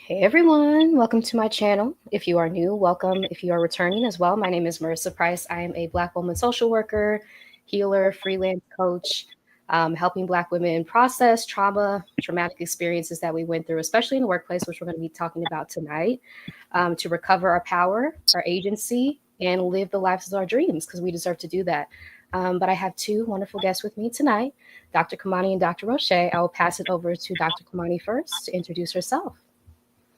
Hey everyone, welcome to my channel. If you are new, welcome. If you are returning as well, my name is Marissa Price. I am a Black woman social worker, healer, freelance coach, helping Black women process trauma, traumatic experiences that we went through, especially in the workplace, which we're going to be talking about tonight, to recover our power, our agency, and live the lives of our dreams because we deserve to do that. But I have two wonderful guests with me tonight, Dr. Kamani and Dr. Roche. I will pass it over to Dr. Kamani first to introduce herself.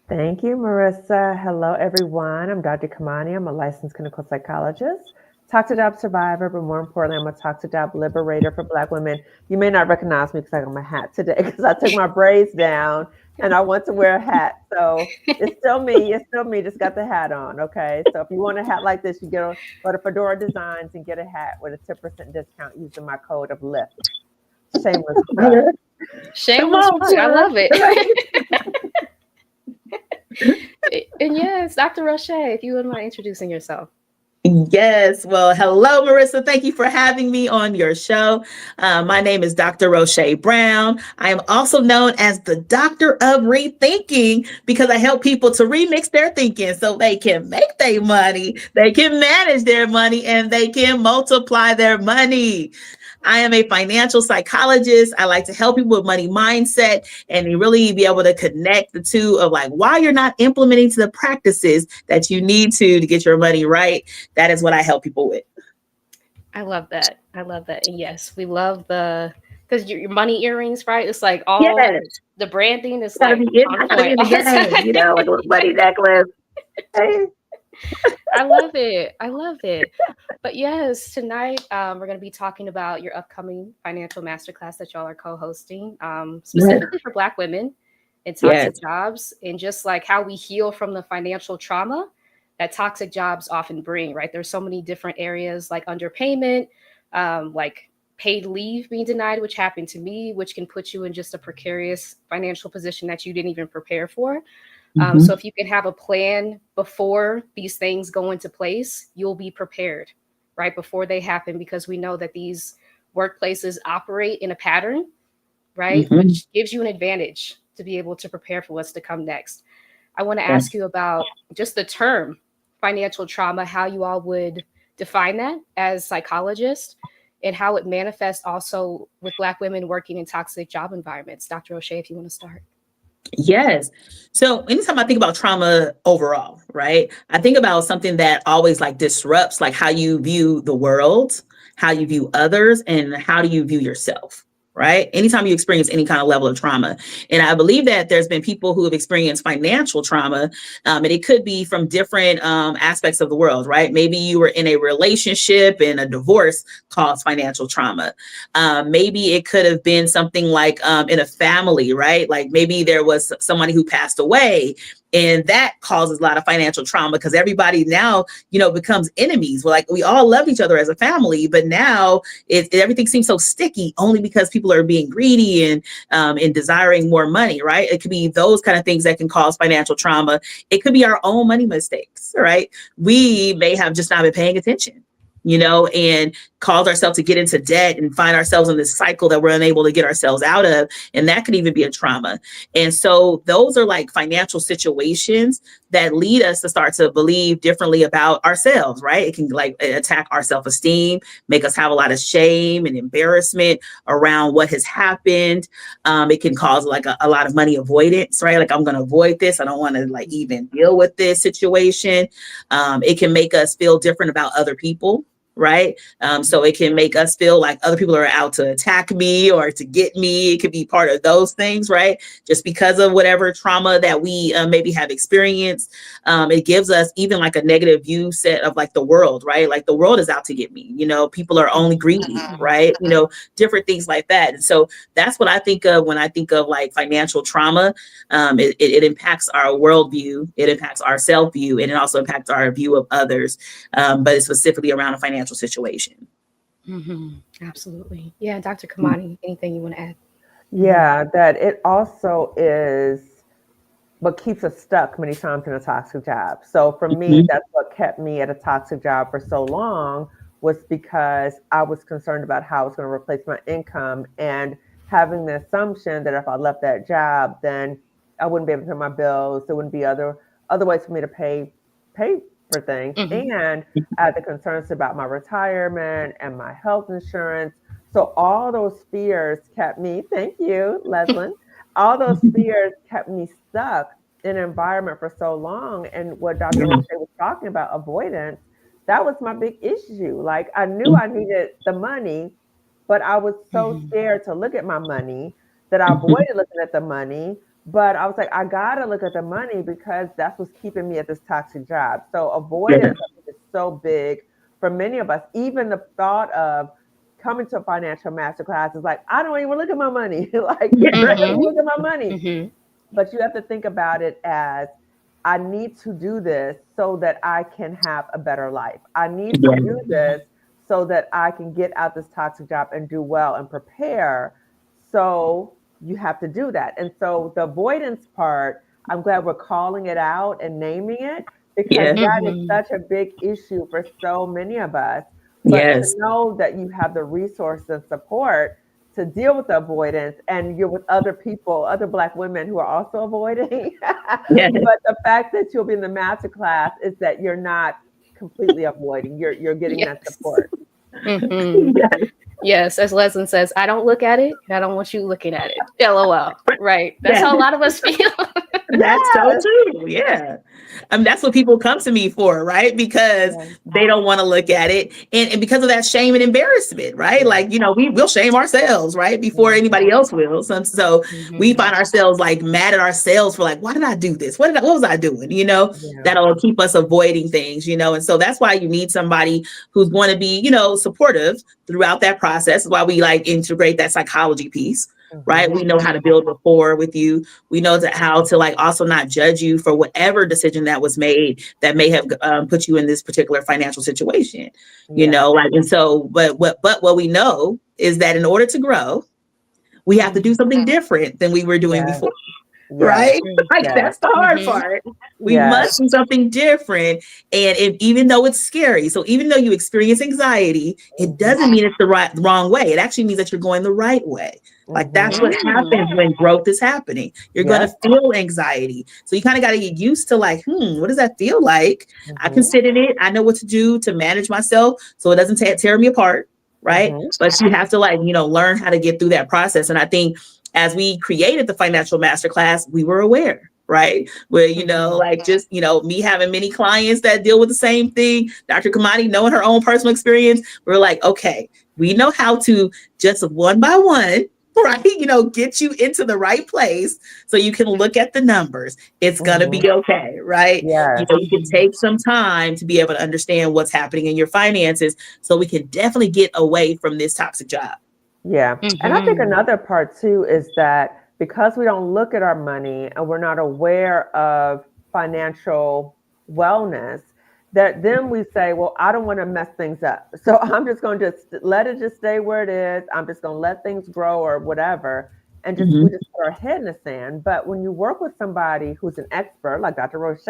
Thank you, Marissa. Hello, everyone. I'm Dr. Kamani. I'm a licensed clinical psychologist, talk to job survivor, but more importantly, I'm a talk to job liberator for Black women. You may not recognize me because I got my hat today because I took my braids down and I want to wear a hat. So it's still me. It's still me. Just got the hat on. Okay. So if you want a hat like this, you go to Fedora Designs and get a hat with a 10% discount using my code of LIFT. Shameless plug. Shameless plug. I love it. And yes, Dr. Roche, if you wouldn't mind introducing yourself. Yes. Well, hello, Marissa. Thank you for having me on your show. My name is Dr. Roche Brown. I am also known as the Doctor of Rethinking because I help people to remix their thinking so they can make their money, they can manage their money, and they can multiply their money. I am a financial psychologist. I like to help people with money mindset and really be able to connect the two of like why you're not implementing to the practices that you need to get your money right. That is what I help people with. I love that. I love that. And yes, we love because your money earrings, right? It's like all Yes, the branding is gotta like be in, on I gotta be point in the all the game, like a time. little buddy necklace. Hey. I love it. I love it. But yes, tonight we're going to be talking about your upcoming financial masterclass that y'all are co-hosting, specifically for Black women in toxic Yes. jobs, and just like how we heal from the financial trauma that toxic jobs often bring. Right? There's so many different areas like underpayment, like paid leave being denied, which happened to me, which can put you in just a precarious financial position that you didn't even prepare for. So Mhm. if you can have a plan before these things go into place, you'll be prepared right before they happen because we know that these workplaces operate in a pattern, right? Mhm. Which gives you an advantage to be able to prepare for what's to come next. I want to Yeah. ask you about just the term financial trauma, how you all would define that as psychologists and how it manifests also with Black women working in toxic job environments. Dr. O'Shea, if you want to start. Yes. So anytime I think about trauma overall, right, I think about something that always like disrupts like how you view the world, how you view others, and how do you view yourself. Right. Anytime you experience any kind of level of trauma. And I believe that there's been people who have experienced financial trauma, and it could be from different aspects of the world. Right. Maybe you were in a relationship and a divorce caused financial trauma. Maybe it could have been something like in a family, right? Like maybe there was somebody who passed away and that causes a lot of financial trauma because everybody now, becomes enemies. Well, like we all loved each other as a family, but now everything seems so sticky only because people are being greedy and desiring more money, right? It could be those kind of things that can cause financial trauma. It could be our own money mistakes, right? We may have just not been paying attention, and cause ourselves to get into debt and find ourselves in this cycle that we're unable to get ourselves out of. And that could even be a trauma. And so those are like financial situations that lead us to start to believe differently about ourselves, right? It can like attack our self-esteem, make us have a lot of shame and embarrassment around what has happened. It can cause like a lot of money avoidance, right? Like I'm going to avoid this. I don't want to like even deal with this situation. It can make us feel different about other people, right? So it can make us feel like other people are out to attack me or to get me. It could be part of those things, right? Just because of whatever trauma that we maybe have experienced. It gives us even like a negative view set of like the world, right? Like the world is out to get me. People are only greedy, right? Different things like that. And so that's what I think of when I think of like financial trauma. It impacts our worldview, it impacts our self view, and it also impacts our view of others. But it's specifically around a financial situation. Mm-hmm. Absolutely. Yeah, Dr. Kamani, anything you want to add? Mm-hmm. Yeah, that it also is what keeps us stuck many times in a toxic job. So for me, Mhm. that's what kept me at a toxic job for so long was because I was concerned about how I was going to replace my income and having the assumption that if I left that job, then I wouldn't be able to pay my bills. There wouldn't be other ways for me to pay for things. Mm-hmm. And I had the concerns about my retirement and my health insurance. So all those fears kept me, thank you, Leslin, all those fears kept me stuck in an environment for so long. And what Dr. Roche was talking about, avoidance, that was my big issue. Like I knew I needed the money, but I was so scared to look at my money that I avoided looking at the money. But I was like, I gotta look at the money because that's what's keeping me at this toxic job. So avoidance I think, is so big for many of us. Even the thought of coming to a financial masterclass is like, I don't even look at my money. Like, I don't even look at my money. Mm-hmm. But you have to think about it as I need to do this so that I can have a better life. I need to do this so that I can get out this toxic job and do well and prepare. So you have to do that. And so the avoidance part, I'm glad we're calling it out and naming it because that is such a big issue for so many of us. But to know that you have the resources and support to deal with the avoidance and you're with other people, other Black women who are also avoiding. But the fact that you'll be in the master class is that you're not completely avoiding, you're getting that support. Yes, as Leslin says, I don't look at it, and I don't want you looking at it. LOL. Right. That's how a lot of us feel. That's so true. Yeah. That's what people come to me for, right? Because they don't want to look at it. And because of that shame and embarrassment, right? Like, we'll shame ourselves, right? Before anybody else will. So we find ourselves like mad at ourselves for like, why did I do this? What was I doing? That'll keep us avoiding things, and so that's why you need somebody who's going to be, supportive throughout that process. Is why we like integrate that psychology piece. Right. We know how to build rapport with you. We know how to like also not judge you for whatever decision that was made that may have put you in this particular financial situation, like, and so, but what we know is that in order to grow, we have to do something different than we were doing before. Right? Like that's the hard part. We must do something different. And even though it's scary, so even though you experience anxiety, it doesn't mean it's the wrong way. It actually means that you're going the right way. Like that's what happens when growth is happening. You're going to feel anxiety. So you kind of got to get used to like, what does that feel like? I can sit in it. I know what to do to manage myself so it doesn't tear me apart. Right. But you have to like, learn how to get through that process. And I think as we created the financial masterclass, we were aware, right? Where, like just, me having many clients that deal with the same thing, Dr. Kamani knowing her own personal experience, we're like, okay, we know how to just one by one, right? Get you into the right place so you can look at the numbers. It's going to be okay, right? You can take some time to be able to understand what's happening in your finances so we can definitely get away from this toxic job. Yeah. And I think another part too is that because we don't look at our money and we're not aware of financial wellness, that then we say, well, I don't want to mess things up. So I'm just going to just let it just stay where it is. I'm just going to let things grow or whatever. And we just put our head in the sand. But when you work with somebody who's an expert, like Dr. Roche,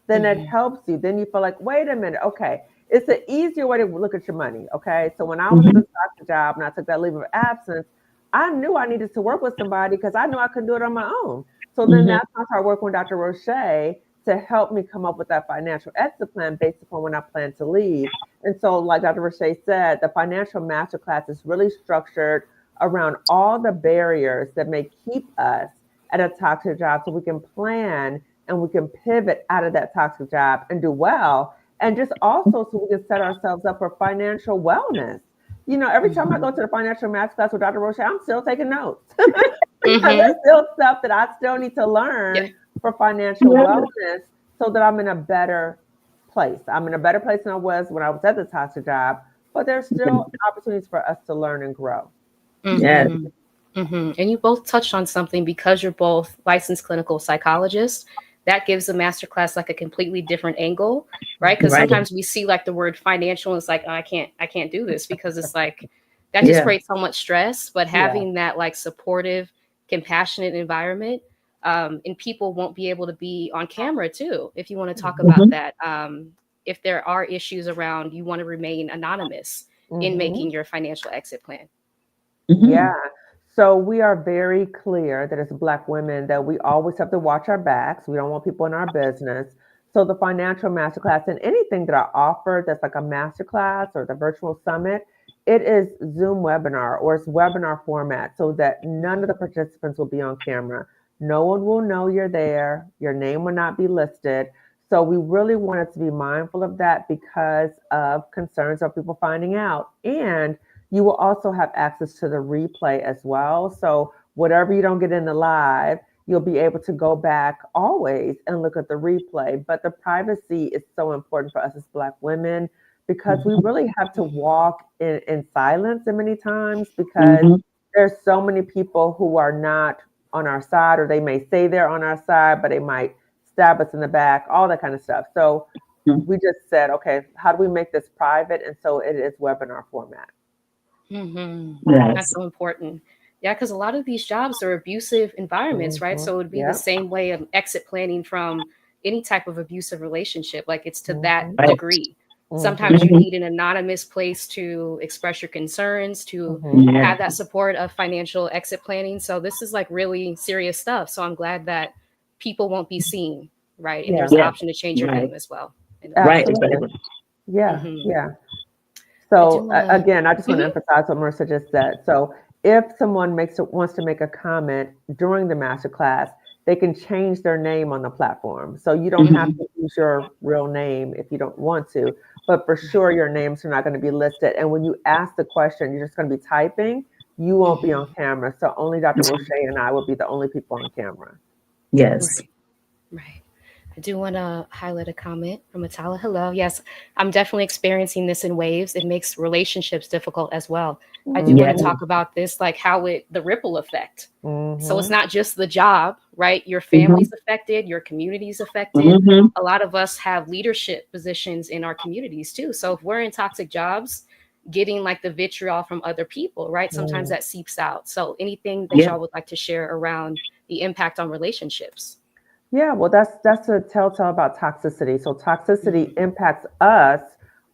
then it helps you. Then you feel like, wait a minute. Okay. It's an easier way to look at your money. Okay. So when I was at the doctor job and I took that leave of absence, I knew I needed to work with somebody because I knew I couldn't do it on my own. So then that's how I started working with Dr. Roche to help me come up with that financial exit plan based upon when I plan to leave. And so like Dr. Roche said, the financial masterclass is really structured around all the barriers that may keep us at a toxic job so we can plan and we can pivot out of that toxic job and do well. And just also so we can set ourselves up for financial wellness. Every time I go to the financial masterclass with Dr. Roche, I'm still taking notes. There's still stuff that I still need to learn for financial wellness so that I'm in a better place. I'm in a better place than I was when I was at the toxic job, but there's still opportunities for us to learn and grow. And you both touched on something because you're both licensed clinical psychologists. That gives the masterclass like a completely different angle, right? Because sometimes we see like the word financial and it's like, oh, I can't do this because it's like that just creates so much stress. But having that like supportive, compassionate environment, and people won't be able to be on camera too, if you want to talk about that. If there are issues around, you want to remain anonymous in making your financial exit plan. Yeah. So we are very clear that as Black women that we always have to watch our backs. We don't want people in our business. So the financial masterclass and anything that I offer that's like a masterclass or the virtual summit, it is Zoom webinar or it's webinar format so that none of the participants will be on camera. No one will know you're there. Your name will not be listed. So we really wanted to be mindful of that because of concerns of people finding out. And you will also have access to the replay as well. So whatever you don't get in the live, you'll be able to go back always and look at the replay. But the privacy is so important for us as Black women because we really have to walk in silence and many times because there's so many people who are not on our side, or they may say they're on our side, but they might stab us in the back, all that kind of stuff. So we just said, okay, how do we make this private? And so it is webinar format. That's so important. Yeah, because a lot of these jobs are abusive environments, right? So it would be the same way of exit planning from any type of abusive relationship. Like it's to that degree. Sometimes you need an anonymous place to express your concerns, to have that support of financial exit planning. So this is like really serious stuff. So I'm glad that people won't be seen, right? And there's an option to change your name as well. Absolutely. Yeah. So again, I just want to emphasize what Marissa just said. So if someone wants to make a comment during the masterclass, they can change their name on the platform. So you don't have to use your real name if you don't want to, but for sure your names are not going to be listed. And when you ask the question, you're just going to be typing. You won't be on camera. So only Dr. O'Shea and I will be the only people on camera. Yes. Right. I do want to highlight a comment from Atala. Hello. Yes, I'm definitely experiencing this in waves. It makes relationships difficult as well. I do want to talk about this, like how the ripple effect. So it's not just the job, right? Your family's affected, your community's affected. A lot of us have leadership positions in our communities too. So if we're in toxic jobs, getting like the vitriol from other people, right? Sometimes that seeps out. So anything that y'all would like to share around the impact on relationships? Yeah, well, that's a telltale about toxicity. So toxicity impacts us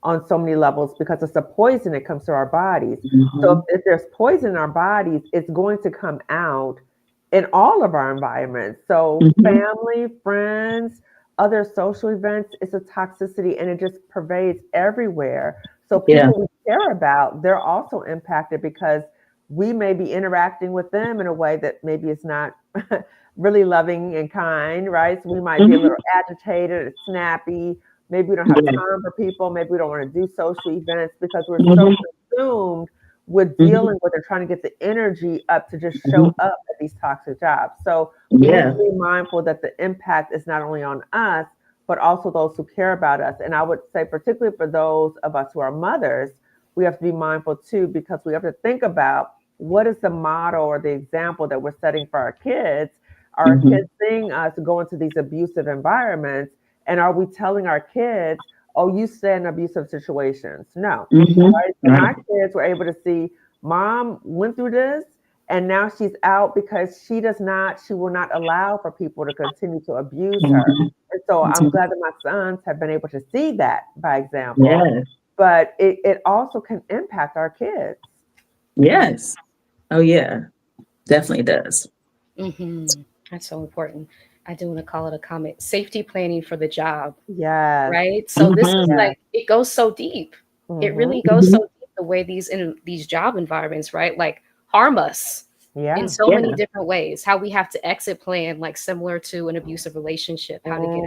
on so many levels because it's a poison that comes to our bodies. So if there's poison in our bodies, it's going to come out in all of our environments. So family, friends, other social events, it's a toxicity and it just pervades everywhere. So people we care about, they're also impacted because we may be interacting with them in a way that maybe is not really loving and kind, right? So we might be a little agitated, snappy. Maybe we don't have time for people. Maybe we don't want to do social events because we're so consumed with dealing with and trying to get the energy up to just show up at these toxic jobs. So we need to be mindful that the impact is not only on us, but also those who care about us. And I would say, particularly for those of us who are mothers, we have to be mindful too, because we have to think about what is the model or the example that we're setting for our kids. Are kids seeing us go into these abusive environments? And are we telling our kids, oh, you stay in abusive situations? No. Right? So my kids were able to see mom went through this and now she's out because she will not allow for people to continue to abuse her. And so I'm glad that my sons have been able to see that by example. But it also can impact our kids. Yes. Oh, yeah. Definitely does. That's so important. I do want to call it a comment. Safety planning for the job. Yes. Right. So this is like, it goes so deep. It really goes so deep the way these job environments, right? Like harm us in so many different ways. How we have to exit plan, like similar to an abusive relationship, how to get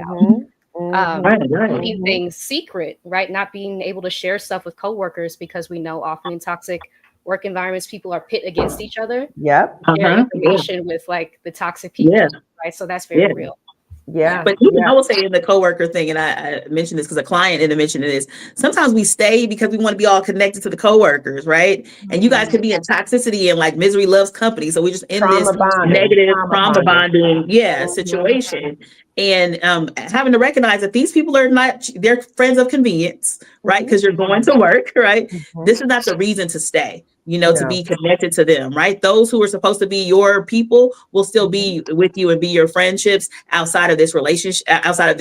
out. Keeping things secret, right? Not being able to share stuff with coworkers because we know often in toxic work environments, people are pit against each other. Share information with like the toxic people, right? So that's very real. But even I will say in the coworker thing, and I mentioned this because a client ended up mentioning this. Sometimes we stay because we want to be all connected to the coworkers, right? And you guys can be in toxicity and like misery loves company, so we just in this negative trauma bonding, situation. And having to recognize that these people are not, they're friends of convenience, right? Because you're going to work, right? This is not the reason to stay. to be connected to them, right? Those who are supposed to be your people will still be with you and be your friendships outside of this outside of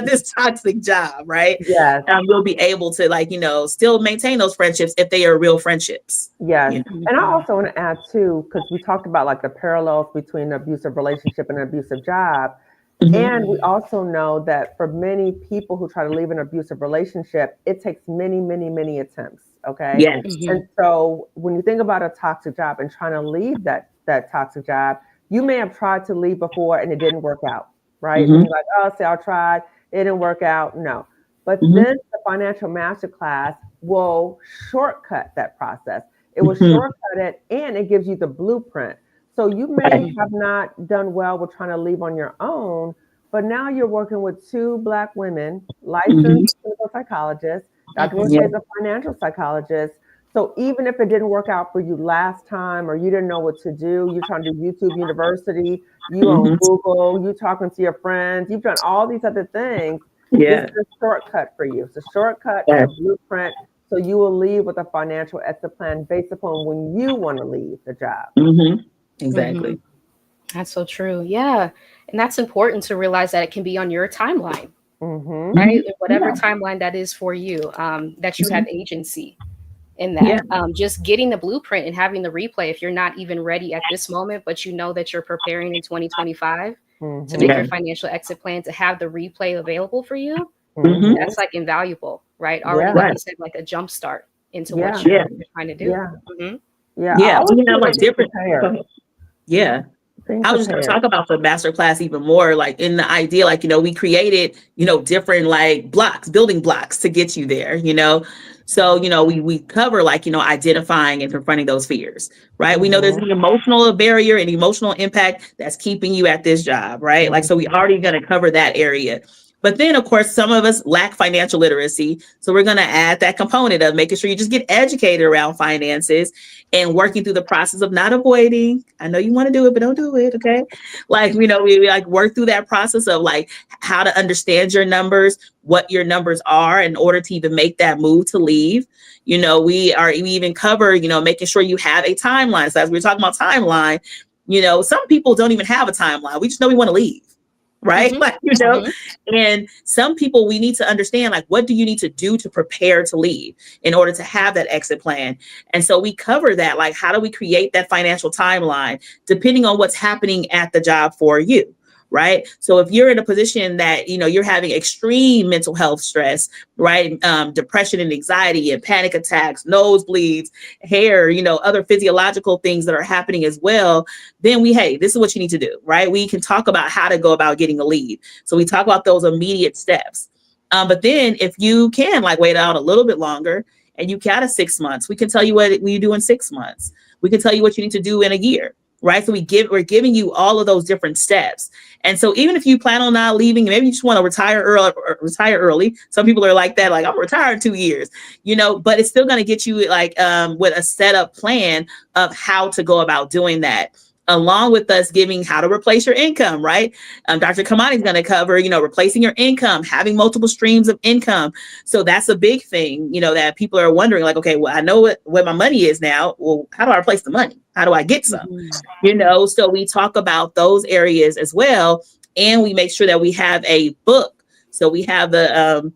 this toxic job, right? Yes. You'll be able to still maintain those friendships if they are real friendships. Yes. And I also want to add too, because we talked about like the parallels between an abusive relationship and an abusive job. And we also know that for many people who try to leave an abusive relationship, it takes many, many, many attempts. Okay. Yes. And so when you think about a toxic job and trying to leave that toxic job, you may have tried to leave before and it didn't work out, right? And you're like, oh, see, I tried, it didn't work out. No. But then the financial masterclass will shortcut that process. It will shortcut it, and it gives you the blueprint. So you may have not done well with trying to leave on your own, but now you're working with two Black women, licensed clinical psychologists. Dr. Roche is a financial psychologist. So even if it didn't work out for you last time, or you didn't know what to do, you're trying to do YouTube University, you on Google, you talking to your friends, you've done all these other things. This is a shortcut for you. It's a shortcut, it's a blueprint. So you will leave with a financial exit plan based upon when you want to leave the job. Exactly. That's so true. Yeah. And that's important to realize that it can be on your timeline, right? Whatever timeline that is for you, that you have agency in that. Just getting the blueprint and having the replay, if you're not even ready at this moment, but you know that you're preparing in 2025 to make your financial exit plan, to have the replay available for you, that's like invaluable, right? Already, like you said, like a jump start into what you're trying to do. We have like different. I was just going to talk about the masterclass even more, like in the idea, like, we created, different like building blocks to get you there, So, we cover like, identifying and confronting those fears, right? We know there's an emotional barrier and emotional impact that's keeping you at this job, right? Like, so we already going to cover that area. But then, of course, some of us lack financial literacy. So we're going to add that component of making sure you just get educated around finances and working through the process of not avoiding. I know you want to do it, but don't do it. Okay. Like, we like work through that process of like how to understand your numbers, what your numbers are in order to even make that move to leave. We even cover, making sure you have a timeline. So as we're talking about timeline, some people don't even have a timeline. We just know we want to leave. Right. And some people, we need to understand, like, what do you need to do to prepare to leave in order to have that exit plan? And so we cover that, like, how do we create that financial timeline depending on what's happening at the job for you? Right. So if you're in a position that, you're having extreme mental health stress, right? Depression and anxiety and panic attacks, nosebleeds, hair, other physiological things that are happening as well, then this is what you need to do, right? We can talk about how to go about getting a lead. So we talk about those immediate steps. But then if you can like wait out a little bit longer and you got 6 months, we can tell you what you do in 6 months. We can tell you what you need to do in a year. Right. So we're giving you all of those different steps. And so even if you plan on not leaving, maybe you just want to retire early. Some people are like that, like I'm retired in 2 years, but it's still going to get you like with a set up plan of how to go about doing that, along with us giving how to replace your income, right? Dr. Kamani is going to cover, replacing your income, having multiple streams of income. So that's a big thing, that people are wondering, like, okay, well, I know what my money is now. Well, how do I replace the money? How do I get some? So we talk about those areas as well. And we make sure that we have a book. So we have the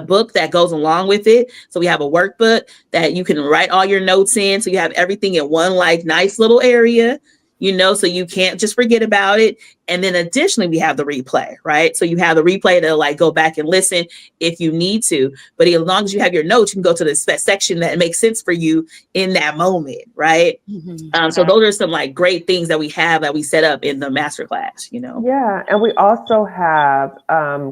book that goes along with it. So we have a workbook that you can write all your notes in. So you have everything in one like nice little area, so you can't just forget about it. And then additionally, we have the replay, right? So you have the replay to like go back and listen if you need to. But as long as you have your notes, you can go to the section that makes sense for you in that moment, right? So those are some like great things that we have that we set up in the masterclass, Yeah. And we also have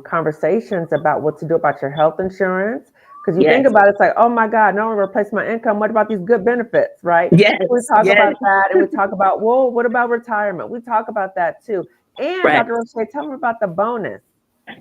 conversations about what to do about your health insurance. Because you think about it, it's like, oh my God, no one replace my income. What about these good benefits, right? Yes. We talk about that, and we talk about, well, what about retirement? We talk about that too. And Dr. Roche, tell them about the bonus.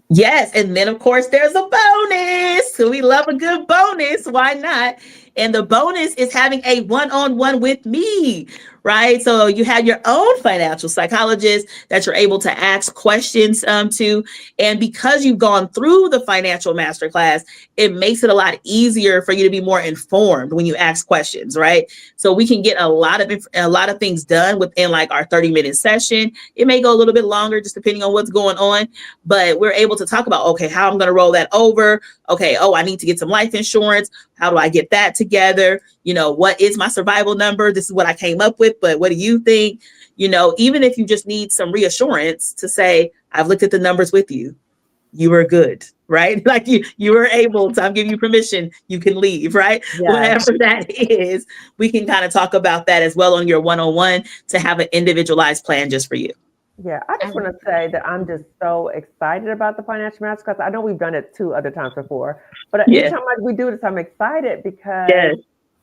Yes. And then, of course, there's a bonus. So we love a good bonus. Why not? And the bonus is having a one-on-one with me, right? So you have your own financial psychologist that you're able to ask questions to. And because you've gone through the financial masterclass, it makes it a lot easier for you to be more informed when you ask questions, right? So we can get a lot of things done within like our 30-minute session. It may go a little bit longer just depending on what's going on, but we're able to talk about, okay, how I'm going to roll that over. Okay, oh, I need to get some life insurance. How do I get that together? You know, what is my survival number? This is what I came up with, but what do you think? You know, even if you just need some reassurance to say, I've looked at the numbers with you. You were good, right? Like you were able to, I'm giving you permission, you can leave, right? Yes. Whatever that is, we can kind of talk about that as well on your one-on-one to have an individualized plan just for you. Yeah, I just want to say that I'm just so excited about the financial masterclass. I know we've done it 2 other times before, but anytime we do this, I'm excited because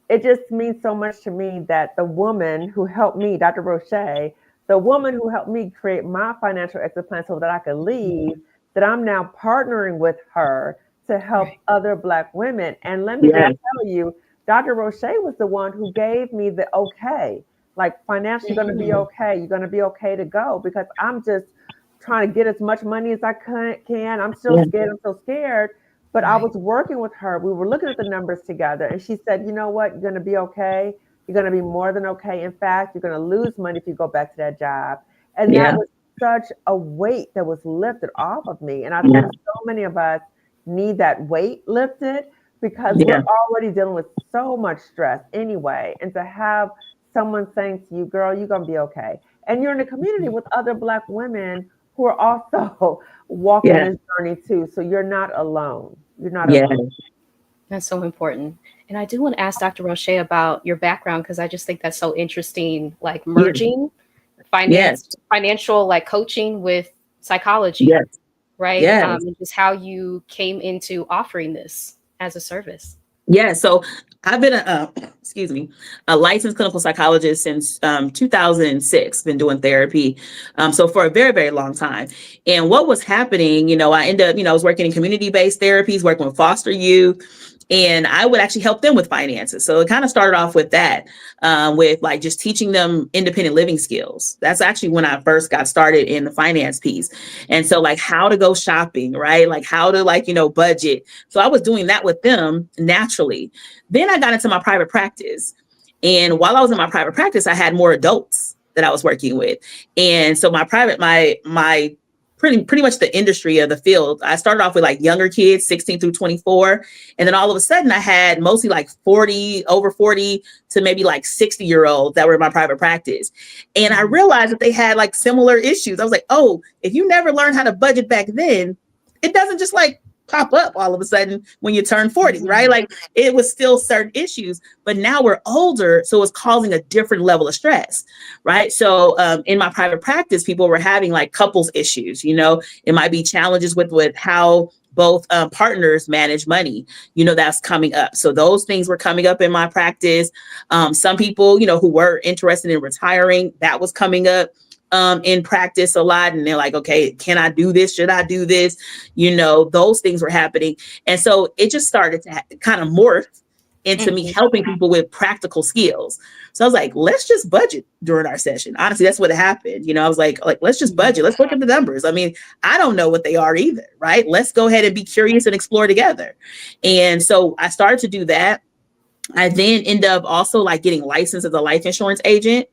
it just means so much to me that the woman who helped me, Dr. Roche, the woman who helped me create my financial exit plan so that I could leave, that I'm now partnering with her to help other Black women. And let me just tell you, Dr. Roche was the one who gave me the okay. Like financially, you're going to be okay. You're going to be okay to go, because I'm just trying to get as much money as I can. I'm still scared. I'm so scared. But I was working with her. We were looking at the numbers together. And she said, you know what? You're going to be okay. You're going to be more than okay. In fact, you're going to lose money if you go back to that job. And that was such a weight that was lifted off of me. And I think so many of us need that weight lifted because we're already dealing with so much stress anyway. And to have someone saying to you, girl, you're going to be okay. And you're in a community with other Black women who are also walking this journey too. So you're not alone. You're not alone. That's so important. And I do want to ask Dr. Roche about your background, because I just think that's so interesting, like merging financial like coaching with psychology, right? And just how you came into offering this as a service. Yeah, so I've been a licensed clinical psychologist since 2006, been doing therapy. So for a very, very long time. And what was happening, you know, I ended up, you know, I was working in community-based therapies, working with foster youth, and I would actually help them with finances. So it kind of started off with that, with like just teaching them independent living skills. That's actually when I first got started in the finance piece. And so like how to go shopping, right? Like how to like, you know, budget. So I was doing that with them naturally. Then I got into my private practice. And while I was in my private practice, I had more adults that I was working with. And so my pretty much the industry of the field, I started off with like younger kids, 16 through 24. And then all of a sudden I had mostly like over 40 to maybe like 60-year-olds that were in my private practice. And I realized that they had like similar issues. I was like, oh, if you never learned how to budget back then, it doesn't just like pop up all of a sudden when you turn 40, right? Like it was still certain issues, but now we're older. So it's causing a different level of stress, right? So in my private practice, people were having like couples issues, you know, it might be challenges with how both partners manage money, you know, that's coming up. So those things were coming up in my practice. Some people, you know, who were interested in retiring, that was coming up in practice a lot. And they're like, okay, can I do this? Should I do this? You know, those things were happening. And so it just started to kind of morph into me helping people with practical skills. So I was like, let's just budget during our session. Honestly, that's what happened. You know, I was like, let's just budget. Let's look at the numbers. I mean, I don't know what they are either, right? Let's go ahead and be curious and explore together. And so I started to do that. I then ended up also like getting licensed as a life insurance agent.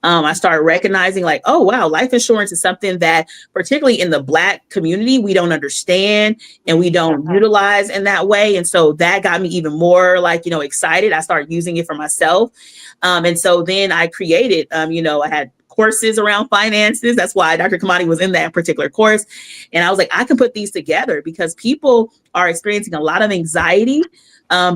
I started recognizing like, oh, wow, life insurance is something that particularly in the Black community, we don't understand and we don't utilize in that way. And so that got me even more like, you know, excited. I started using it for myself. And so then I created, you know, I had courses around finances. That's why Dr. Kamani was in that particular course. And I was like, I can put these together because people are experiencing a lot of anxiety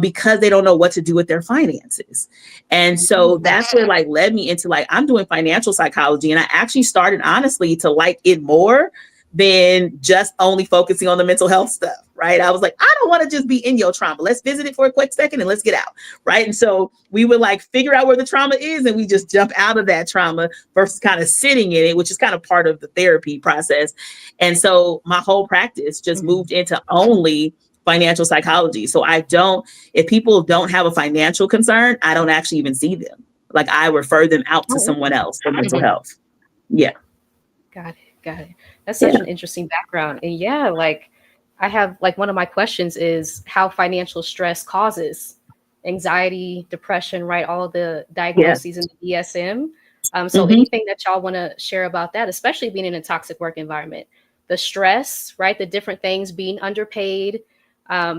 because they don't know what to do with their finances. And so that's what like led me into like, I'm doing financial psychology. And I actually started honestly to like it more than just only focusing on the mental health stuff, right? I was like, I don't want to just be in your trauma. Let's visit it for a quick second and let's get out, right? And so we would like figure out where the trauma is and we just jump out of that trauma versus kind of sitting in it, which is kind of part of the therapy process. And so my whole practice just moved into only financial psychology. So if people don't have a financial concern, I don't actually even see them. like I refer them out to Oh, someone else for mental mhm. health. Yeah. Got it. Got it. That's such Yeah. an interesting background. And yeah, like I have like one of my questions is how financial stress causes anxiety, depression, right? All of the Yeah. diagnoses in the DSM. So Hmm. anything that y'all want to share about that, especially being in a toxic work environment, the stress, right? The different things, being underpaid,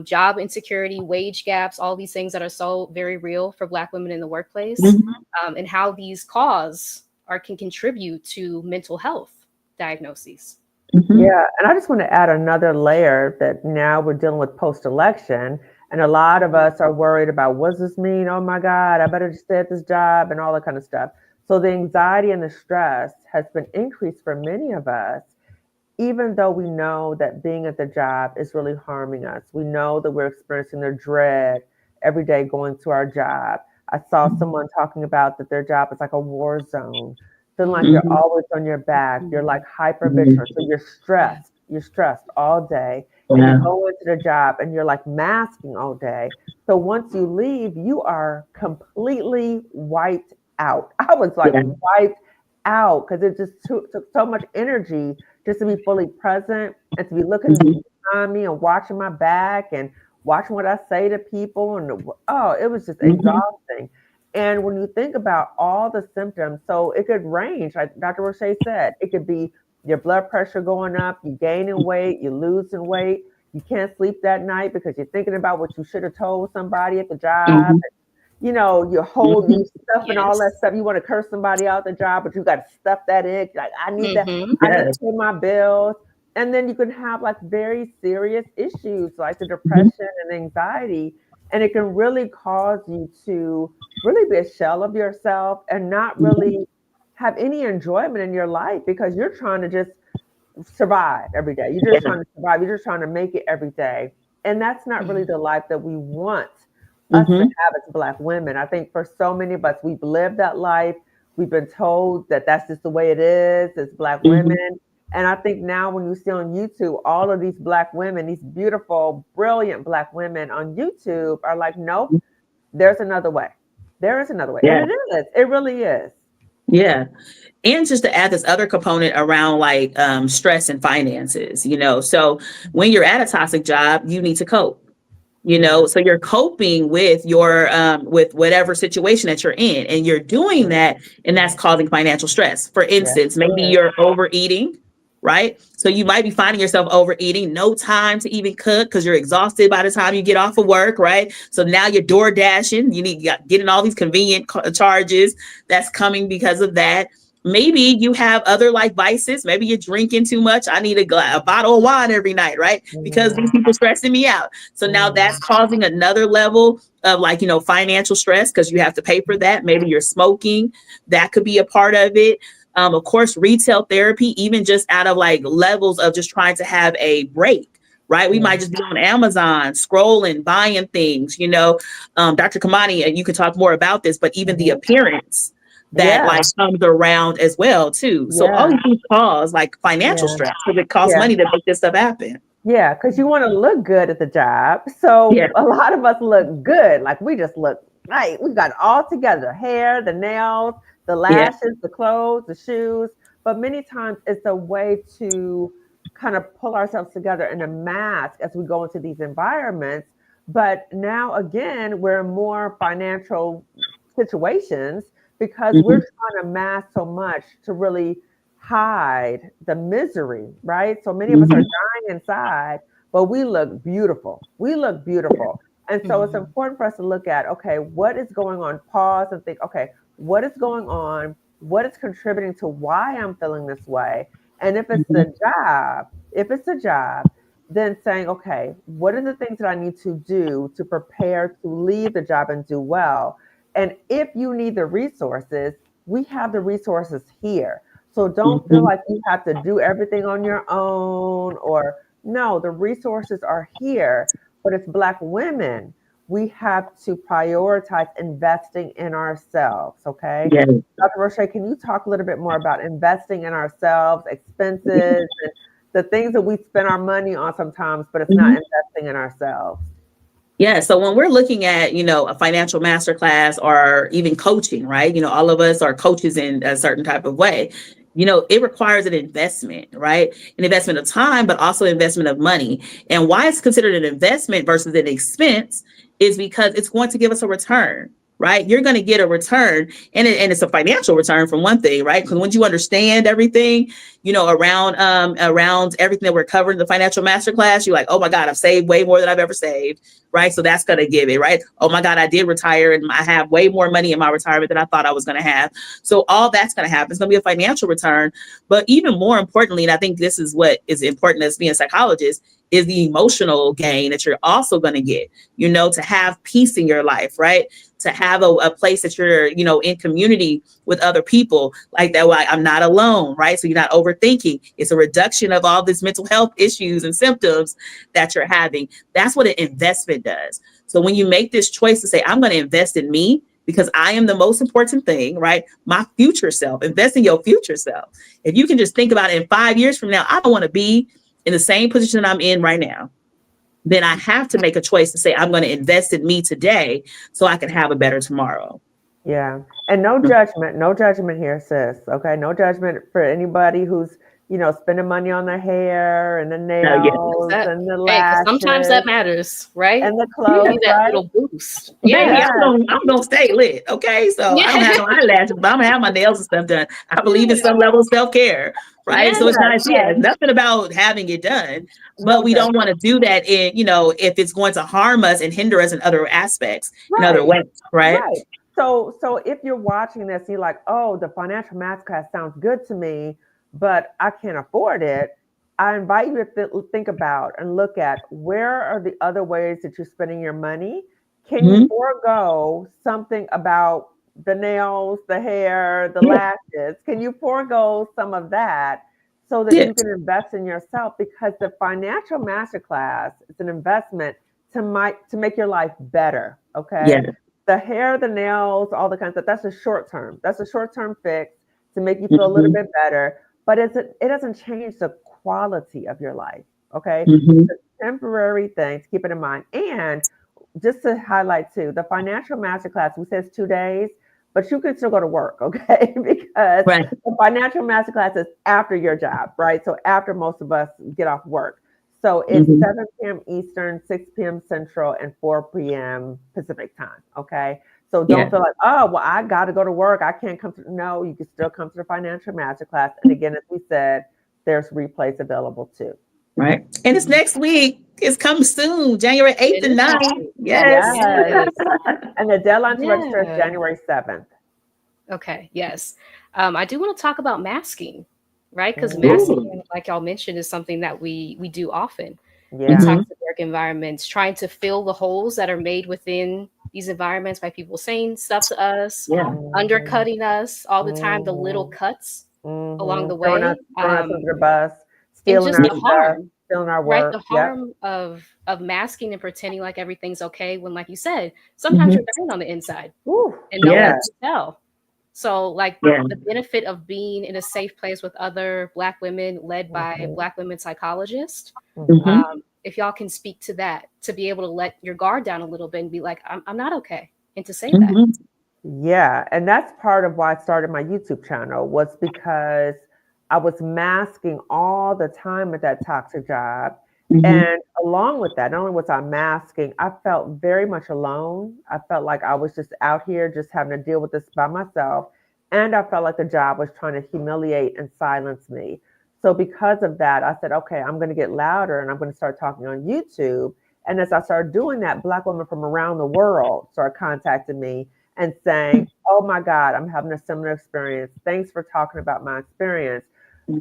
job insecurity, wage gaps, all these things that are so very real for Black women in the workplace, Hmm. and how these cause or can contribute to mental health diagnoses. Hmm. Yeah, and I just want to add another layer that now we're dealing with post-election, and a lot of us are worried about what's this mean? Oh my God, I better just stay at this job and all that kind of stuff. So the anxiety and the stress has been increased for many of us, even though we know that being at the job is really harming us. We know that we're experiencing the dread every day going to our job. I saw someone talking about that their job is like a war zone, feeling like you're Hmm. always on your back. You're like hyper vigilant. So you're stressed. You're stressed all day. And you Yeah. go into the job and you're like masking all day. So once you leave, you are completely wiped out. I was like Yeah. wiped out because it just took so much energy just to be fully present and to be looking Hmm. behind me and watching my back and watching what I say to people. And oh, it was just Hmm. exhausting. And when you think about all the symptoms, so it could range, like Dr. Roche said, it could be your blood pressure going up, you gaining weight, you losing weight, you can't sleep that night because you're thinking about what you should have told somebody at the job. Hmm. You stuffing all that Yes. stuff. You want to curse somebody out the job, but you got to stuff that in. Like, Mm-hmm. I need to Yes. pay my bills. And then you can have like very serious issues like the Hmm. depression and anxiety. And it can really cause you to really be a shell of yourself and not really have any enjoyment in your life because you're trying to just survive every day. You're just trying to survive. You're just trying to make it every day. And that's not really the life that we want us to Hmm. have as Black women. I think for so many of us, we've lived that life. We've been told that that's just the way it is as Black Hmm. women. And I think now when you see on YouTube, all of these Black women, these beautiful, brilliant Black women on YouTube are like, nope, there's another way. There is another way. And Yeah. it is. It really is. Yeah. And just to add this other component around like stress and finances, so when you're at a toxic job, you need to cope. Yeah. So you're coping with your with whatever situation that you're in, and you're doing that, and that's causing financial stress. For Yes, instance, maybe it is. you're overeating, right? So you might be finding yourself overeating, no time to even cook because you're exhausted by the time you get off of work, right? So now you're door dashing, getting all these convenient charges that's coming because of that. Maybe you have other like vices. Maybe you're drinking too much. I need a bottle of wine every night, right? Because these Mm, people stressing me out. So now that's mm, causing another level of like, financial stress because you have to pay for that. Maybe you're smoking. That could be a part of it. Of course, retail therapy, even just out of like levels of just trying to have a break, right? We yeah. might just be on Amazon, scrolling, buying things, Dr. Kamani, and you can talk more about this, but even the Mhm. appearance that Yeah. like comes around as well too. So all Yeah. of these cause like financial Yeah. stress because it costs Yeah. money to make this stuff happen. Yeah. Because you want to look good at the job. So Yeah. a lot of us look good. Like we just look right. We got it all together: the hair, the nails, the Yeah. lashes, the clothes, the shoes. But many times it's a way to kind of pull ourselves together in a mask as we go into these environments. But now again, we're in more financial situations because we're Hmm. trying to mask so much to really hide the misery, right? So many of us are Hmm. dying inside, but we look beautiful. We look beautiful. And so it's Mm-hmm. important for us to look at, okay, what is going on? Pause and think, okay, what is going on? What is contributing to why I'm feeling this way? And if it's the job, then saying, okay, what are the things that I need to do to prepare to leave the job and do well? And if you need the resources, we have the resources here. So don't feel Hmm. like you have to do everything on your own or no, the resources are here. But as Black women, we have to prioritize investing in ourselves. Okay. Yeah. Dr. Roche, can you talk a little bit more about investing in ourselves, expenses, and the things that we spend our money on sometimes, but it's not Mhm. investing in ourselves? Yeah. So when we're looking at, a financial masterclass or even coaching, right? All of us are coaches in a certain type of way. It requires an investment, right? An investment of time, but also investment of money. And why it's considered an investment versus an expense is because it's going to give us a return, right? You're going to get a return, and it's a financial return from one thing, right? Because once you understand everything, around everything that we're covering in the financial masterclass, you're like, oh my God, I've saved way more than I've ever saved. Right. So that's going to give it, right? Oh my God, I did retire and I have way more money in my retirement than I thought I was going to have. So all that's going to happen. It's going to be a financial return. But even more importantly, and I think this is what is important as being a psychologist, is the emotional gain that you're also going to get, to have peace in your life, right? To have a place that you're, in community with other people like that. Like, I'm not alone, right? So you're not overthinking. It's a reduction of all these mental health issues and symptoms that you're having. That's what an investment does. So when you make this choice to say, I'm going to invest in me because I am the most important thing, right? My future self, invest in your future self. If you can just think about it in 5 years from now, I don't want to be in the same position that I'm in right now. Then I have to make a choice to say, I'm going to invest in me today so I can have a better tomorrow. Yeah. And no judgment here, sis. Okay. No judgment for anybody who's, spending money on their hair and the Yeah. nails and the Hey, because sometimes that lashes matters, right? and the You clothes, need that right? little boost. Baby, Yeah. I'm gonna stay lit. Okay. So I don't have Yeah. no eyelashes, but I'm gonna have my nails and stuff done. I believe in some level of self-care, right? Yeah. So it's not, Yes. it's nothing about having it done, but No we don't judgment. want to do that if it's going to harm us and hinder us in other aspects, in other Right. ways, right? Right. So if you're watching this, you're like, oh, the financial masterclass sounds good to me, but I can't afford it. I invite you to think about and look at where are the other ways that you're spending your money. Can you Mhm. forego something about the nails, the hair, the Yeah. lashes? Can you forego some of that so that Yeah. you can invest in yourself? Because the financial masterclass is an investment to make your life better. Yeah. Okay. The hair, the nails, all the kinds of stuff, that's a short term. That's a short term fix to make you feel a little Hmm. bit better. But it doesn't change the quality of your life. Okay. Hmm. It's a temporary thing to keep it in mind. And just to highlight too, the financial masterclass, we says 2 days, but you can still go to work, okay? Because Right. the financial masterclass is after your job, right? So after most of us get off work. So it's Hmm. 7 p.m. Eastern, 6 p.m. Central, and 4 p.m. Pacific time. Okay. So Yeah. don't feel like, oh, well, I got to go to work. I can't come to. No, you can still come to the financial masterclass. And again, as we said, there's replays available too. Right. And it's next week. It's coming soon, January 8th It and is next 9th. week. Yes. Yes. Yes. And the deadline to register is Yeah. January 7th. Okay. Yes. I do want to talk about masking, right? Because Mm, Ooh. masking, like y'all mentioned, is something that we do often in yeah. Hmm. toxic work environments, trying to fill the holes that are made within these environments by people saying stuff to us, Yeah. Hmm. undercutting us all the time, the little Hmm. cuts along Hmm. the way, Throwing us under the bus, and stealing just our the Yeah. stuff, harm, stealing our right? work. The Yep. harm of masking and pretending like everything's okay when, like you said, sometimes Hmm. you're dying on the inside Whew. and no one Yeah. Yeah. can tell. So, like, Yeah. the benefit of being in a safe place with other Black women led by Hmm. Black women psychologists, Hmm. Hmm. if y'all can speak to that, to be able to let your guard down a little bit and be like, I'm not okay, and to say that. Hmm. Yeah, and that's part of why I started my YouTube channel was because I was masking all the time at that toxic job. Hmm. And along with that, not only was I masking, I felt very much alone. I felt like I was just out here just having to deal with this by myself. And I felt like the job was trying to humiliate and silence me. So because of that, I said, okay, I'm going to get louder and I'm going to start talking on YouTube. And as I started doing that, Black women from around the world started contacting me and saying, oh my God, I'm having a similar experience. Thanks for talking about my experience.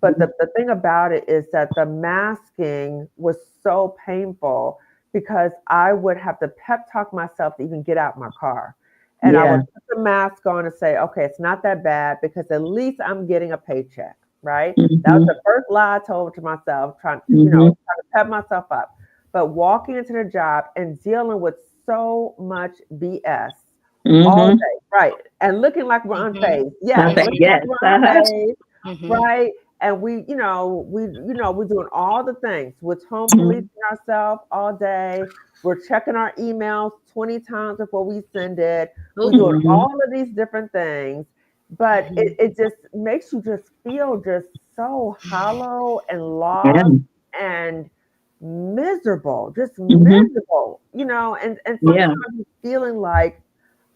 But Hmm. the thing about it is that the masking was so painful because I would have to pep talk myself to even get out my car. And I would Yeah. put the mask on and say, okay, it's not that bad because at least I'm getting a paycheck, right? That was Hmm. the first lie I told to myself, Hmm. trying to pep myself up. But walking into the job and dealing with so much BS all Hmm. day, right? And looking like we're Hmm. unfazed. Yes, looking like Yes. we're Uh-huh. unfazed, Hmm. right? And we're doing all the things. We're home Mhm. policing ourselves all day. We're checking our emails 20 times before we send it. We're Ooh. doing Mhm. all of these different things, but Mhm. it just makes you just feel just so hollow and Yeah. lost and miserable, just Mhm. miserable, and Yeah. sometimes feeling like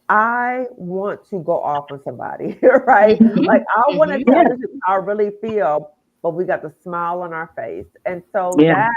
I want to go off on somebody, right? Mhm. Like I want to Mhm. tell Yeah. this is how I really feel, but we got the smile on our face. And so Yeah.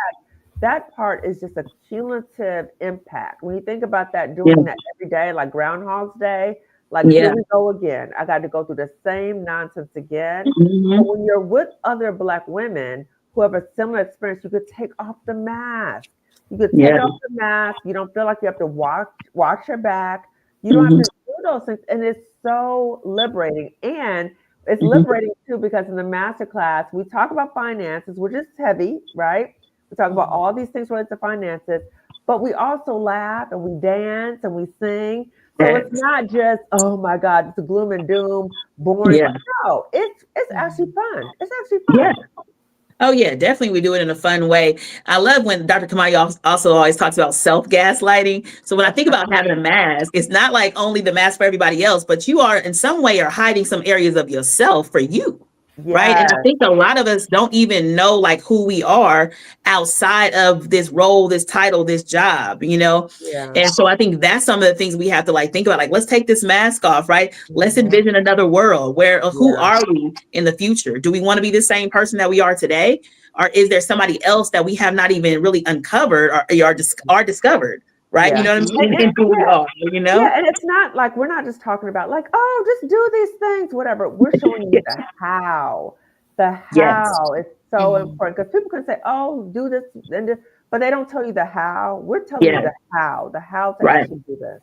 that part is just a cumulative impact. When you think about that, Yeah. doing that every day, like Groundhog's Day, like here Yeah. we go again. I got to go through the same nonsense again. But Mhm. when you're with other Black women who have a similar experience, you could take off the mask. You could take Yeah. off the mask. You don't feel like you have to watch your back. You don't have Mhm. to do those things. And it's so liberating. And it's Mhm. liberating too, because in the master class, we talk about finances, which is heavy, right? We talk about Mhm. all these things related to finances, but we also laugh and we dance and we sing. So it's Yes. not just, oh my God, it's a gloom and doom, boring. Yeah. No, it's actually Mhm. fun. It's actually Yeah. fun. Oh yeah, definitely. We do it in a fun way. I love when Dr. Kamali also always talks about self gaslighting. So when I think about having a mask, it's not like only the mask for everybody else, but you are in some way are hiding some areas of yourself for you. Right. And I Yes. think a lot of us don't even know like who we are outside of this role, this title, this job, Yeah. And so I think that's some of the things we have to like think about. Like, let's take this mask off, right? Let's Mhm. envision another world where who Yeah. are we in the future? Do we want to be the same person that we are today? Or is there somebody else that we have not even really uncovered or discovered? Right. You Yeah. know what I'm Mhm. saying? In who we Yeah. are, Yeah, and it's not like we're not just talking about like, oh, just do these things, whatever. We're showing you Yes. the how. The Yes. how is so Mhm. important, because people can say, oh, do this and this, but they don't tell you the how. We're telling you Yes. the how to Right. actually do this.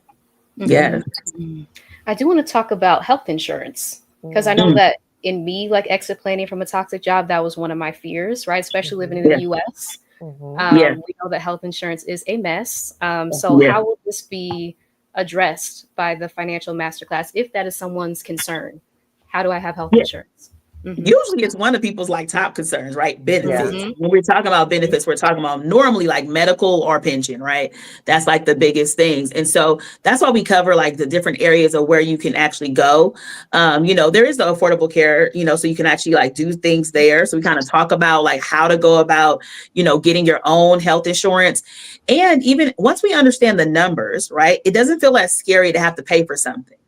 Mhm. Yes. Mhm. I do want to talk about health insurance because I know Mm-hmm. Mm. that in me, like exit planning from a toxic job, that was one of my fears, right? Especially living in the Yeah. US. Mm-hmm. Yeah. We know that health insurance is a mess. So, Mm-hmm. Yeah. how will this be addressed by the financial masterclass if that is someone's concern? How do I have health Yeah. insurance? Hmm. Usually it's one of people's like top concerns, right? Yeah. Benefits. Hmm. When we're talking about benefits, we're talking about normally like medical or pension, right? That's like the biggest things. And so that's why we cover like the different areas of where you can actually go. There is the affordable care, so you can actually like do things there. So we kind of talk about like how to go about, getting your own health insurance. And even once we understand the numbers, right? It doesn't feel that scary to have to pay for something.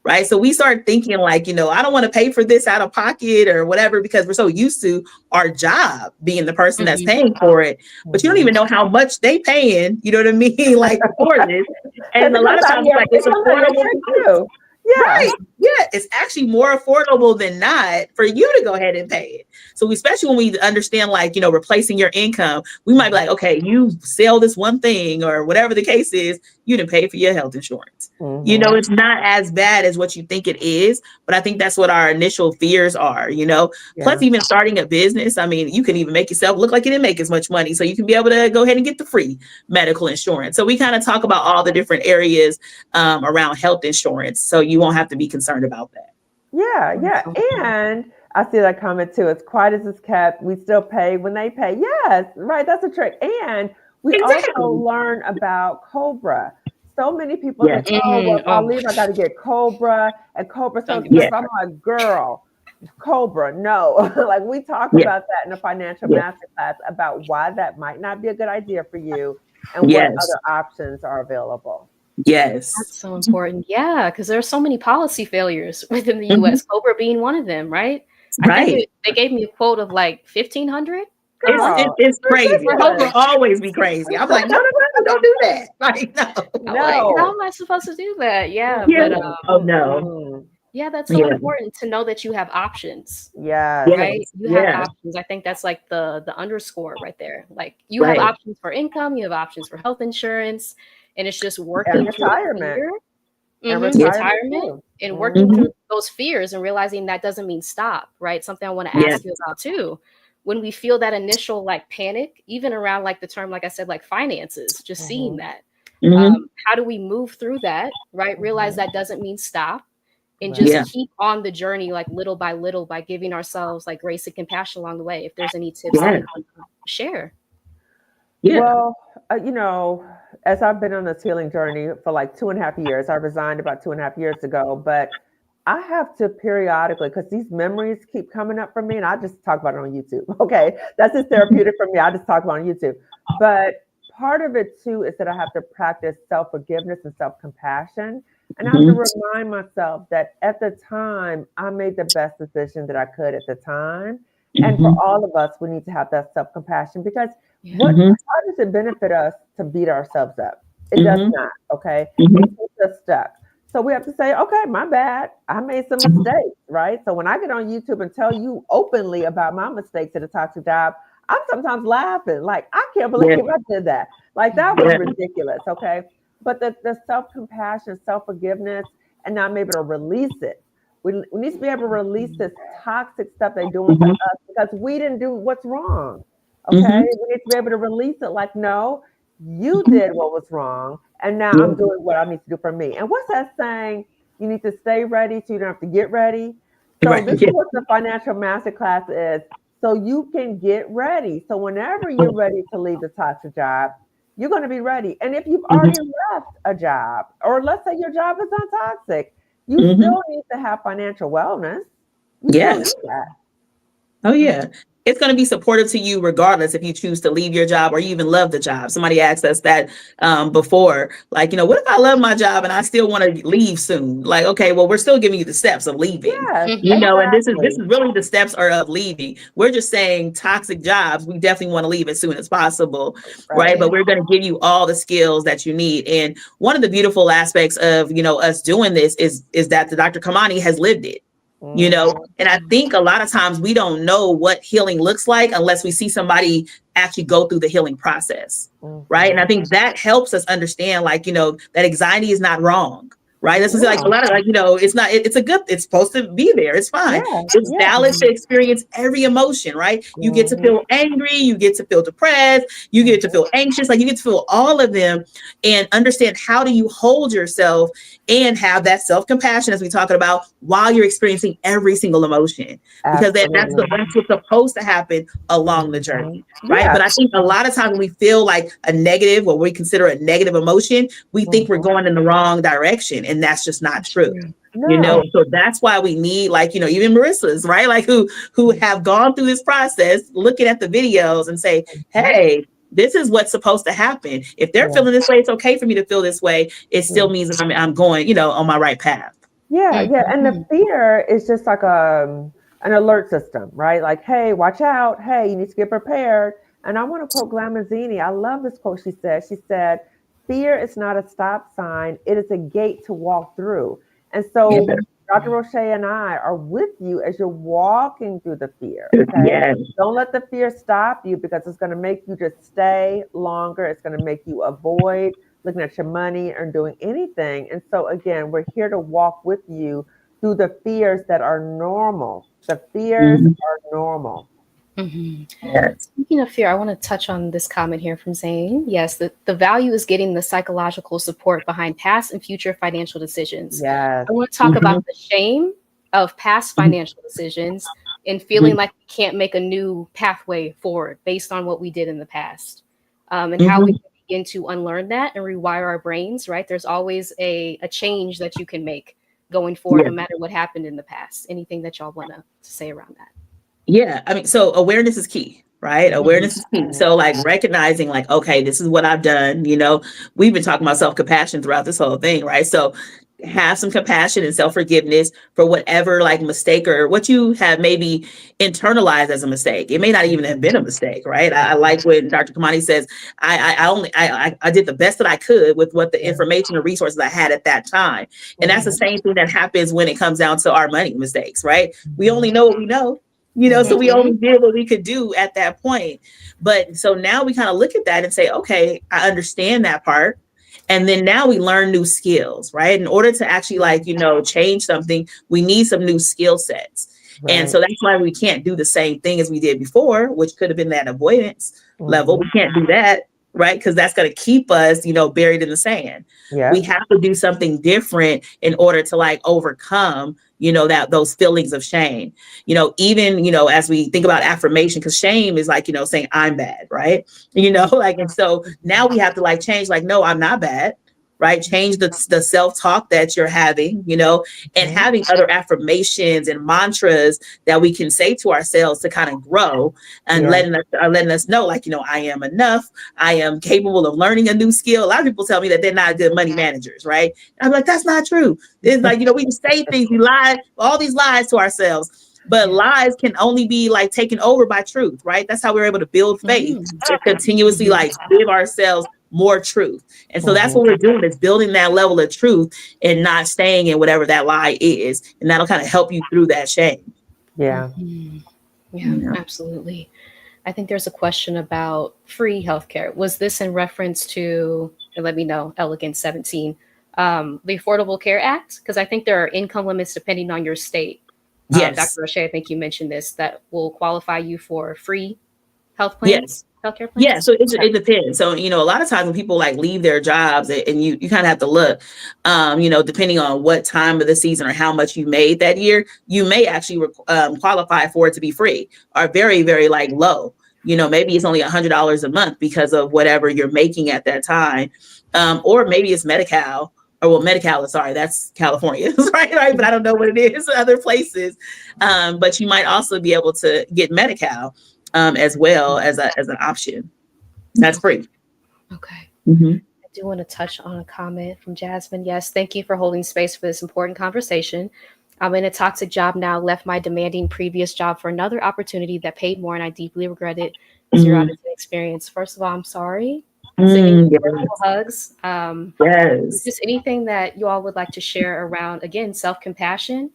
Right. So we start thinking like, I don't want to pay for this out of pocket or whatever, because we're so used to our job being the person that's Hmm. paying for it. But you don't Mm-hmm. even know how much they paying, you know what I mean? Like for this. Because And a lot of times like it's it comes out of your affordable check to do. too. Yeah. Right. Yeah. It's actually more affordable than not for you to go ahead and pay it. So especially when we understand like, replacing your income, we might be like, okay, you sell this one thing or whatever the case is, you didn't pay for your health insurance. Mm-hmm. It's not as bad as what you think it is, but I think that's what our initial fears are. Plus, Yeah. even starting a business, I mean, you can even make yourself look like you didn't make as much money. So you can be able to go ahead and get the free medical insurance. So we kind of talk about all the different areas around health insurance. So you won't have to be concerned about that. Yeah, yeah. Awesome. And I see that comment too. It's quiet as it's kept. We still pay when they pay. Yes, right. That's a trick. And we also Exactly. learn about Cobra. So many people Yes. think, oh, well, if I Oh, leave, I got to get Cobra, and Cobra's so don't get me Yes. expensive. I'm started. like, girl, Cobra, no. Like we talk Yes. about that in a financial Yes. masterclass about why that might not be a good idea for you and what Yes. other options are available. Yes. That's so important. Yeah, because there are so many policy failures within the Mhm. US, Cobra being one of them, right? I think Right. they gave me a quote of like 1,500 a It's, month it, Girl, it's crazy. for Hope health will ridiculous. insurance. always be crazy. I'm like, no, no, no, don't do that. Like, no. I'm like, how No. am I supposed to do that? Yeah, Yeah. but Mm-mm, Oh no. mm-mm. yeah, that's so Yeah. important to know that you have options, Yes. right? Yes. You have Yeah. options. I think that's like the underscore right there. Like you have Right. options for income, you have options for health insurance, and it's just And working through the retirement. fear, And Yeah. retirement retirement, too. and working Hmm. Hmm. through those fears and realizing that doesn't mean stop, right? Something I want to Yeah. ask you about too. When we feel that initial like panic, even around like the term, like I said, like finances, just seeing Hmm. that. Hmm. How do we move through that, right? Realize Hmm. that doesn't mean stop, and Right. just Yeah. keep on the journey, like little by little, by giving ourselves like grace and compassion along the way. If there's any tips that Yeah. you want to share. Yeah. Well, as I've been on this healing journey for like 2.5 years, I resigned about 2.5 years ago, but I have to periodically, because these memories keep coming up for me, and I just talk about it on YouTube. Okay, that's just therapeutic for me. I just talk about it on YouTube. But part of it too is that I have to practice self-forgiveness and self-compassion. And I have to Mhm. remind myself that at the time, I made the best decision that I could at the time. And for Mhm. all of us, we need to have that self-compassion, because Yeah. what Mhm. how does it benefit us to beat ourselves up? It does Mhm. not, okay? It Mhm. keeps us stuck. So we have to say, okay, my bad. I made some Mhm. mistakes, right? So when I get on YouTube and tell you openly about my mistakes at a toxic job, I'm sometimes laughing, like, I can't believe Yeah. I did that. Like, that was Yeah. ridiculous, okay? But the self-compassion, self-forgiveness, and now I'm able to release it. We need to be able to release this toxic stuff they're doing to Mhm. us because we didn't do what's wrong. Okay, Mhm. we need to be able to release it. Like, no, you Mhm. did what was wrong, and now Yeah. I'm doing what I need to do for me. And what's that saying? You need to stay ready so you don't have to get ready. So Right. this is Yeah. what the financial masterclass is. So you can get ready. So whenever you're ready to leave the toxic job, you're going to be ready. And if you've Mhm. already left a job, or let's say your job is not toxic, you Mhm. still need to have financial wellness. You still Yes. need that. Oh Mm. yeah. It's going to be supportive to you regardless if you choose to leave your job or you even love the job. Somebody asked us that before, like, what if I love my job and I still want to leave soon? Like, okay, well, we're still giving you the steps of leaving, Yes, Mhm. and this is exactly. really the steps are of leaving. We're just saying toxic jobs, we definitely want to leave as soon as possible, right? Right. Yeah. But we're going to give you all the skills that you need. And one of the beautiful aspects of, us doing this is that the Dr. Kamani has lived it. And I Mhm. think a lot of times we don't know what healing looks like unless we see somebody actually go through the healing process, right? And I Mhm. think that helps us understand, like, that anxiety is not wrong, right? This is like a Yeah. lot of, like, it's not, it's a good, it's supposed to be there. It's fine. Yeah. It's Yeah. valid to Mhm. experience every emotion, right? You get to Mhm. feel angry, you get to feel depressed, you get to Mhm. feel anxious, like you get to feel all of them and understand how do you hold yourself and have that self-compassion as we talking about while you're experiencing every single emotion, because Absolutely. that's what's supposed to happen along the Mhm. journey, right? Yeah. But I think a lot of times when we feel like a negative, what we consider a negative emotion, we think we're Mhm. going in the wrong direction, and that's just not That's true. true. No. So that's why we need, like, even Marissa's, right? Like, who have gone through this process, looking at the videos and say, Mhm. hey, this is what's supposed to happen. If they're Yeah. feeling this way, it's okay for me to feel this way. It still Yeah. means that I'm going, on my right path. Yeah. Yeah. And the Mhm. fear is just like an alert system, right? Like, hey, watch out. Hey, you need to get prepared. And I want to quote Glamazini. I love this quote she said. She said, fear is not a stop sign, it is a gate to walk through. And Yeah. so Dr. Roche and I are with you as you're walking through the fear, okay? Yes. Don't let the fear stop you, because it's going to make you just stay longer. It's going to make you avoid looking at your money or doing anything. And so, again, we're here to walk with you through the fears that are normal. The fears Mhm. are normal. Mhm. Yes. Speaking of fear, I want to touch on this comment here from Zane. Yes, the value is getting the psychological support behind past and future financial decisions. Yes. I want to talk Mhm. about the shame of past Mhm. financial decisions and feeling Mhm. like we can't make a new pathway forward based on what we did in the past, and how we Mhm. can begin to unlearn that and rewire our brains, right? There's always a change that you can make going forward, Yeah. no matter what happened in the past. Anything that y'all want to say around that? Yeah, I mean, so awareness is key, right? Mhm. Awareness is key. So, like, recognizing, like, okay, this is what I've done. We've been talking about self-compassion throughout this whole thing, right? So have some compassion and self-forgiveness for whatever, like, mistake or what you have maybe internalized as a mistake. It may not even have been a mistake, right? I like when Dr. Kamani says, I did the best that I could with what the information and resources I had at that time. And that's the Mhm. same thing that happens when it comes down to our money mistakes, right? We only Mhm. know what we know. So we Mhm. only did what we could do at that point. But so now we kind of look at that and say, okay, I understand that part. And then now we learn new skills, right? In order to actually, like, change something, we need some new skill sets. And Right. so that's why we can't do the same thing as we did before, which could have been that avoidance level. Mhm. We can't do that. right? Because that's going to keep us, buried in the sand. Yeah. We have to do something different in order to like overcome, that those feelings of shame. Even, as we think about affirmation, because shame is like, saying I'm bad, right? Like, and so now we have to like change, like, no, I'm not bad. Right. Change the self-talk that you're having, and having other affirmations and mantras that we can say to ourselves to kind of grow and letting us know, like, I am enough. I am capable of learning a new skill. A lot of people tell me that they're not good money managers, right? And I'm like, that's not true. It's like, we say things, we lie, all these lies to ourselves. But lies can only be like taken over by truth, right? That's how we're able to build faith to continuously like give ourselves more truth. And so that's what we're doing, is building that level of truth and not staying in whatever that lie is. And that'll kind of help you through that shame. Yeah. Yeah, absolutely. I think there's a question about free healthcare. Was this in reference to, and let me know, Elegant 17, the Affordable Care Act? Because I think there are income limits depending on your state. Yes. Dr. Roche, I think you mentioned this, that will qualify you for free health Yes. plans, healthcare plans? Yeah, so it depends. So, a lot of times when people like leave their jobs, and you kind of have to look, depending on what time of the season or how much you made that year, you may actually qualify for it to be free or very, very like low. Maybe it's only $100 a month because of whatever you're making at that time. Or maybe it's Medi-Cal. Or well, Medi-Cal, sorry, that's California, right? But I don't know what it is in other places. But you might also be able to get Medi-Cal as well as an option. That's free. Okay. Mm-hmm. I do want to touch on a comment from Jasmine. Yes, thank you for holding space for this important conversation. I'm in a toxic job now, left my demanding previous job for another opportunity that paid more, and I deeply regret it. 0 out of 10 experience. First of all, I'm sorry. Sending virtual hugs. Yes. Just anything that you all would like to share around, again, self-compassion,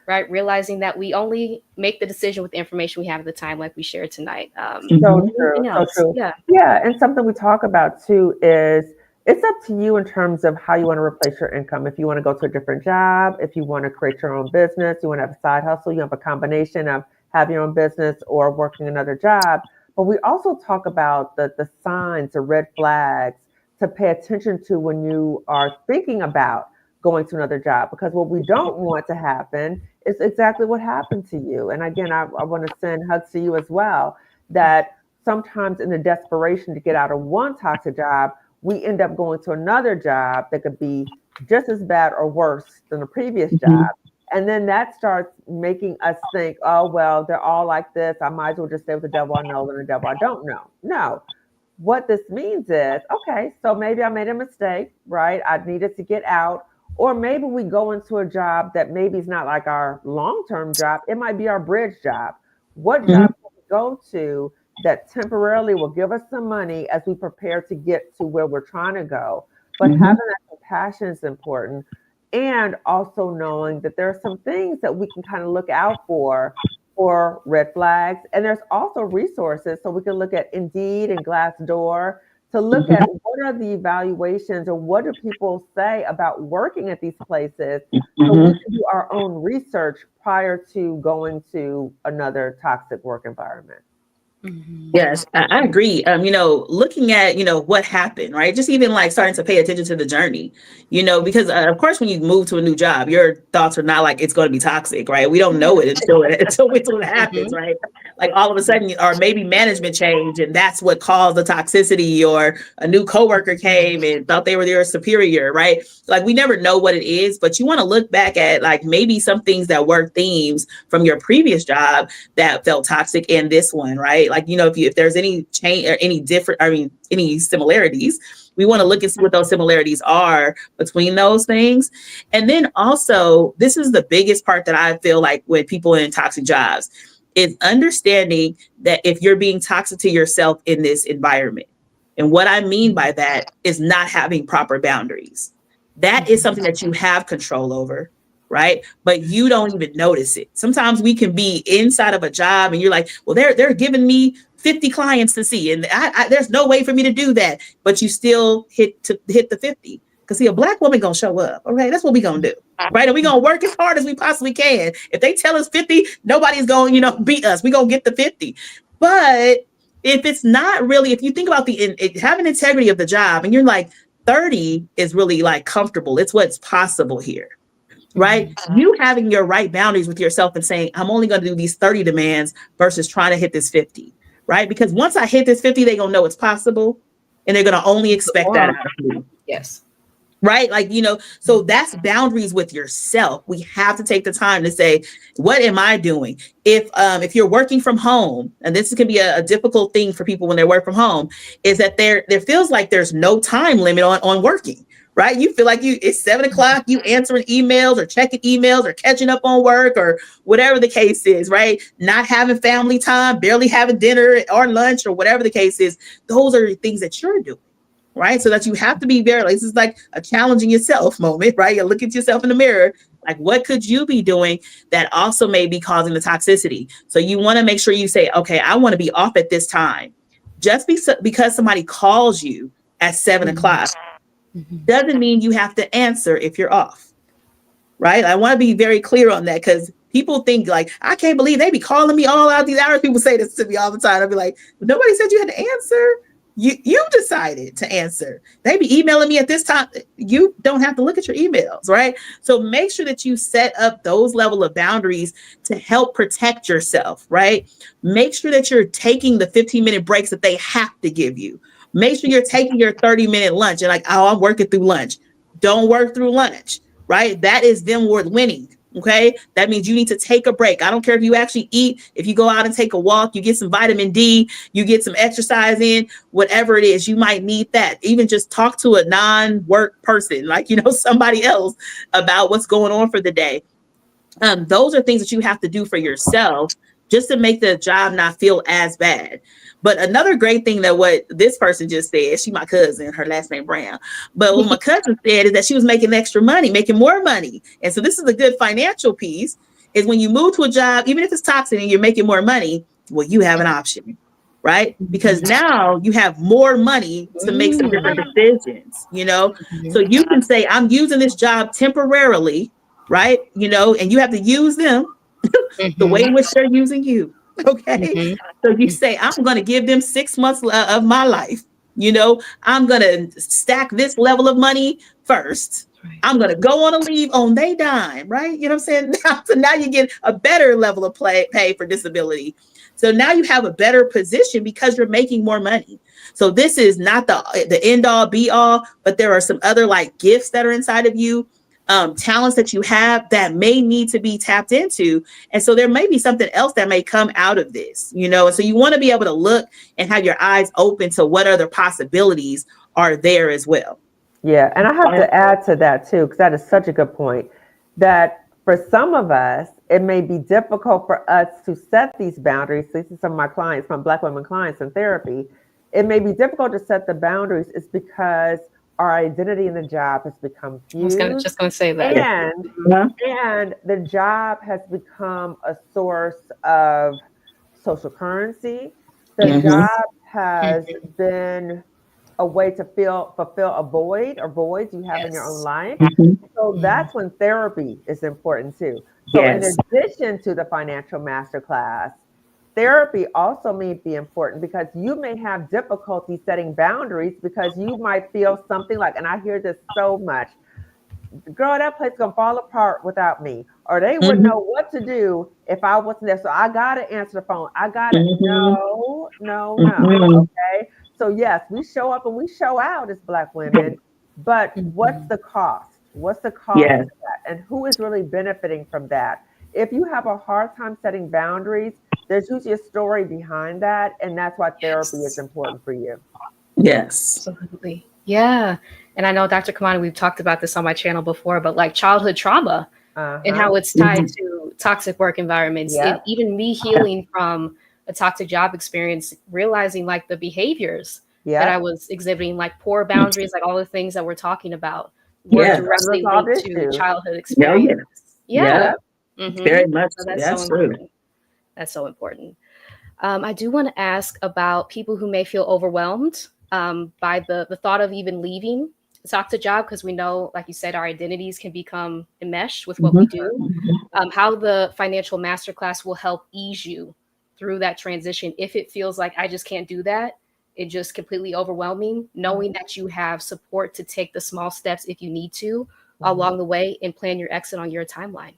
right? Realizing that we only make the decision with the information we have at the time, like we shared tonight. So true. Anything else? So true. Yeah. Yeah. And something we talk about too is it's up to you in terms of how you want to replace your income. If you want to go to a different job, if you want to create your own business, you want to have a side hustle, you have a combination of have your own business or working another job. But we also talk about the signs, the red flags to pay attention to when you are thinking about going to another job, because what we don't want to happen is exactly what happened to you. And again, I want to send hugs to you as well, that sometimes in the desperation to get out of one toxic job, we end up going to another job that could be just as bad or worse than the previous job. And then that starts making us think, oh, well, they're all like this. I might as well just stay with the devil I know than the devil I don't know. No. What this means is, okay, so maybe I made a mistake, right? I needed to get out. Or maybe we go into a job that maybe is not like our long-term job. It might be our bridge job. What job can we go to that temporarily will give us some money as we prepare to get to where we're trying to go? But having that compassion is important. And also knowing that there are some things that we can kind of look out for red flags. And there's also resources. So we can look at Indeed and Glassdoor to look at what are the evaluations or what do people say about working at these places, so we can do our own research prior to going to another toxic work environment. Yes, I agree. Looking at, what happened, right? Just even like starting to pay attention to the journey, because of course, when you move to a new job, your thoughts are not like it's going to be toxic, right? We don't know it until it happens, right? Like all of a sudden, or maybe management change, and that's what caused the toxicity, or a new coworker came and thought they were their superior, right? Like we never know what it is, but you want to look back at like maybe some things that were themes from your previous job that felt toxic in this one, right? Like, if there's any change or any similarities, we want to look and see what those similarities are between those things. And then also, this is the biggest part that I feel like with people in toxic jobs is understanding that if you're being toxic to yourself in this environment, and what I mean by that is not having proper boundaries. That is something that you have control over, right? But you don't even notice it. Sometimes we can be inside of a job and you're like, well, they're giving me 50 clients to see, and there's no way for me to do that. But you still hit the 50. Because see, a Black woman gonna show up. Okay, that's what we gonna do, right? And we gonna work as hard as we possibly can. If they tell us 50, nobody's gonna, beat us. We gonna get the 50. But if it's not really, if you think about having integrity of the job and you're like 30 is really like comfortable, it's what's possible here. Right? You having your right boundaries with yourself and saying, I'm only going to do these 30 demands versus trying to hit this 50. Right? Because once I hit this 50, they're going to know it's possible and they're going to only expect that out of me. Yes. Right? Like, so that's boundaries with yourself. We have to take the time to say, what am I doing? If you're working from home, and this can be a difficult thing for people when they work from home, is that there feels like there's no time limit on working. Right? You feel like it's 7 o'clock, you answering emails or checking emails or catching up on work or whatever the case is, right? Not having family time, barely having dinner or lunch or whatever the case is. Those are the things that you're doing. Right? So that you have to be very, this is like a challenging yourself moment, right? You look at yourself in the mirror, like what could you be doing that also may be causing the toxicity? So you want to make sure you say, okay, I want to be off at this time. Just because somebody calls you at 7 o'clock doesn't mean you have to answer if you're off. Right? I want to be very clear on that because people think like, I can't believe they be calling me all out these hours. People say this to me all the time. I'll be like, nobody said you had to answer. You decided to answer. They be emailing me at this time. You don't have to look at your emails, right? So make sure that you set up those level of boundaries to help protect yourself, right? Make sure that you're taking the 15-minute breaks that they have to give you. Make sure you're taking your 30-minute lunch. And like, oh, I'm working through lunch. Don't work through lunch, right? That is them worth winning. Okay. That means you need to take a break. I don't care if you actually eat, if you go out and take a walk, you get some vitamin D, you get some exercise in, whatever it is, you might need that. Even just talk to a non-work person, like, somebody else about what's going on for the day. Those are things that you have to do for yourself just to make the job not feel as bad. But another great thing that what this person just said, she my cousin, her last name Brown. But what my cousin said is that she was making extra money, making more money. And so this is a good financial piece, is when you move to a job, even if it's toxic and you're making more money, well, you have an option, right? Because now you have more money to make some different decisions, So you can say, I'm using this job temporarily, right? And you have to use them the way in which they're using you. Okay. So you say, I'm going to give them 6 months of my life. I'm going to stack this level of money first. Right. I'm going to go on a leave on their dime. Right. You know what I'm saying? So now you get a better level of pay for disability. So now you have a better position because you're making more money. So this is not the end all be all, but there are some other like gifts that are inside of you. Talents that you have that may need to be tapped into. And so there may be something else that may come out of this, and so you want to be able to look and have your eyes open to what other possibilities are there as well. Yeah. And I have to add to that too, because that is such a good point, that for some of us, it may be difficult for us to set these boundaries. This is some of my clients, my Black women clients in therapy. It may be difficult to set the boundaries is because our identity in the job has become fused. I was just going to say that. And the job has become a source of social currency. The job has been a way to fulfill a void or voids you have in your own life. So that's when therapy is important too. So in addition to the financial masterclass, therapy also may be important because you may have difficulty setting boundaries because you might feel something like, and I hear this so much, girl, that place gonna fall apart without me, or they wouldn't know what to do if I wasn't there. So I gotta answer the phone. I gotta no. Okay. So yes, we show up and we show out as Black women, but what's the cost? What's the cost of that? And who is really benefiting from that? If you have a hard time setting boundaries, there's usually a story behind that. And that's why therapy is important for you. Yes. Absolutely. Yeah. And I know, Dr. Kamani, we've talked about this on my channel before, but like childhood trauma and how it's tied to toxic work environments. And even me healing from a toxic job experience, realizing like the behaviors that I was exhibiting, like poor boundaries, like all the things that we're talking about were directly linked to childhood experience. Very much. So that's so important. That's so important. I do want to ask about people who may feel overwhelmed by the thought of even leaving a toxic job, because we know, like you said, our identities can become enmeshed with what we do. How the financial masterclass will help ease you through that transition, if it feels like I just can't do that, it just completely overwhelming, knowing that you have support to take the small steps if you need to along the way and plan your exit on your timeline.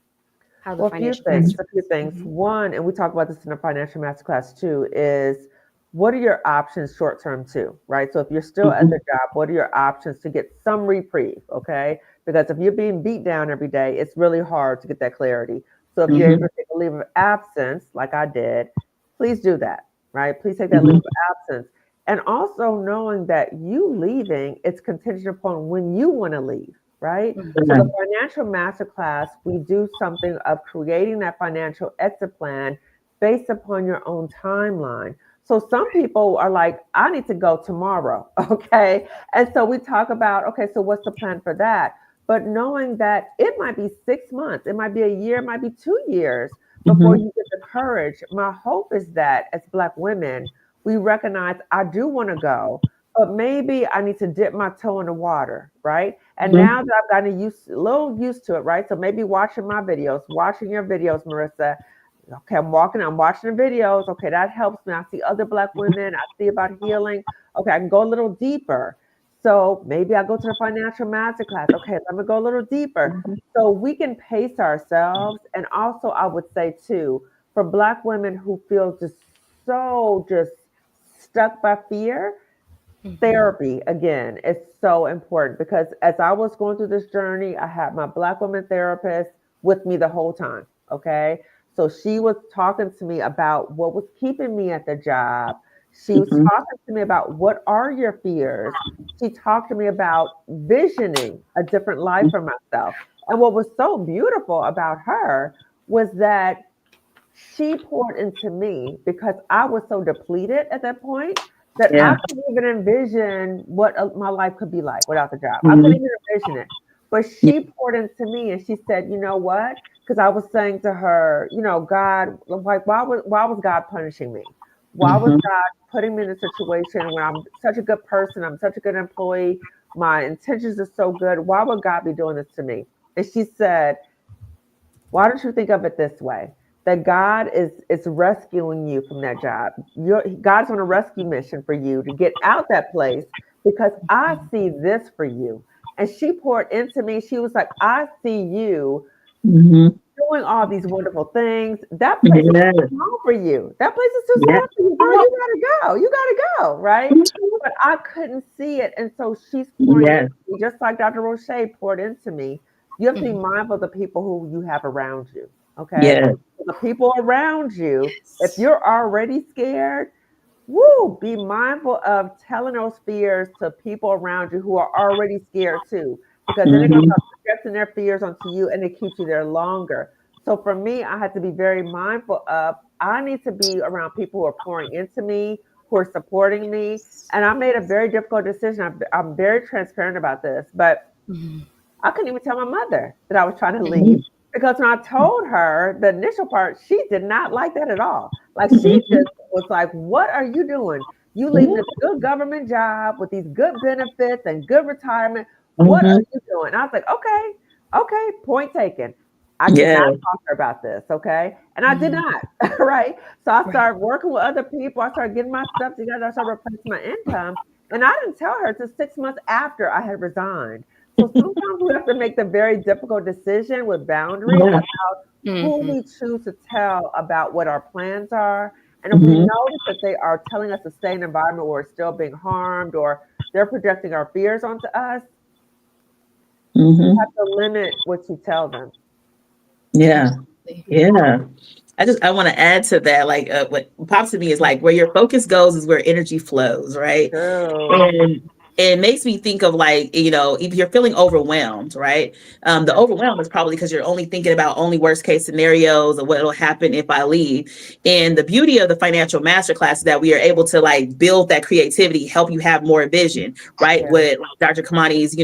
How the Well, a few financial things. master. A few things. One, and we talk about this in the financial masterclass too, is what are your options short term too, right? So if you're still at the job, what are your options to get some reprieve, okay? Because if you're being beat down every day, it's really hard to get that clarity. So if you're able to take a leave of absence, like I did, please do that, right? Please take that leave of absence. And also knowing that you leaving, it's contingent upon when you want to leave, right? So the financial masterclass, we do something of creating that financial exit plan based upon your own timeline. So some people are like, I need to go tomorrow, okay? And so we talk about, okay, so what's the plan for that? But knowing that it might be 6 months, it might be a year, it might be 2 years before you get the courage. My hope is that as Black women, we recognize I do want to go, but maybe I need to dip my toe in the water, right? And now that I've gotten a little used to it, right? So maybe watching my videos, watching your videos, Marissa. Okay, I'm watching the videos. Okay, that helps me. I see other Black women. I see about healing. Okay, I can go a little deeper. So maybe I go to the financial masterclass. Okay, let me go a little deeper. So we can pace ourselves. And also, I would say too, for Black women who feel just stuck by fear, therapy again is so important, because as I was going through this journey, I had my Black woman therapist with me the whole time. Okay. So she was talking to me about what was keeping me at the job. She was talking to me about what are your fears. She talked to me about visioning a different life for myself. And what was so beautiful about her was that she poured into me because I was so depleted at that point that I couldn't even envision what my life could be like without the job. I couldn't even envision it. But she poured into me and she said, you know what? Because I was saying to her, you know, God, like, why was God punishing me? Why was God putting me in a situation where I'm such a good person, I'm such a good employee, my intentions are so good. Why would God be doing this to me? And she said, why don't you think of it this way? That God is rescuing you from that job. God's on a rescue mission for you to get out that place, because I see this for you. And she poured into me. She was like, I see you doing all these wonderful things. That place is too small for you. That place is too small for you, girl. You gotta go. You gotta go, right? But I couldn't see it. And so she's pouring into me, just like Dr. Roche poured into me. You have to be mindful of the people who you have around you. Okay. The people around you, if you're already scared, be mindful of telling those fears to people around you who are already scared too, because then they're going to start projecting their fears onto you and it keeps you there longer. So for me, I had to be very mindful of, I need to be around people who are pouring into me, who are supporting me. And I made a very difficult decision. I'm very transparent about this, but I couldn't even tell my mother that I was trying to leave, because when I told her the initial part, she did not like that at all. Like, she just was like, what are you doing? You leaving this good government job with these good benefits and good retirement. What are you doing? And I was like, okay, point taken. I cannot talk to her about this, okay? And I did not, right? So I started working with other people. I started getting my stuff together. I started replacing my income. And I didn't tell her until 6 months after I had resigned. So sometimes we have to make the very difficult decision with boundaries about who we choose to tell about what our plans are. And if we notice that they are telling us to stay in an environment where we're still being harmed, or they're projecting our fears onto us, you have to limit what you tell them. Yeah. I want to add to that, like, what pops to me is like, where your focus goes is where energy flows, right? And it makes me think of, like, you know, if you're feeling overwhelmed, right? The overwhelm is probably because you're only thinking about only worst case scenarios of what will happen if I leave. And the beauty of the financial masterclass is that we are able to, like, build that creativity, help you have more vision, right? What Dr. Kamani's,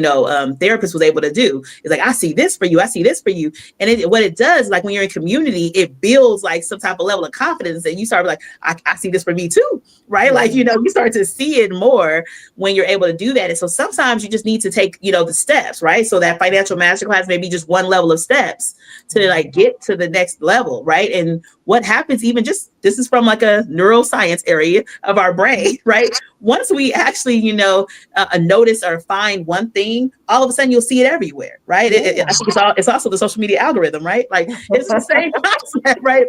therapist was able to do is like, I see this for you. I see this for you. And what it does, like, when you're in community, it builds like some type of level of confidence, and you start like, I see this for me too, right? Like, you start to see it more when you're able to do that. And so sometimes you just need to take, the steps, right? So that financial masterclass may be just one level of steps to like get to the next level, right? And what happens, even just this is from like a neuroscience area of our brain, right? Once we actually, notice or find one thing, all of a sudden you'll see it everywhere, right? I think it's also the social media algorithm, right? Like it's the same concept, right?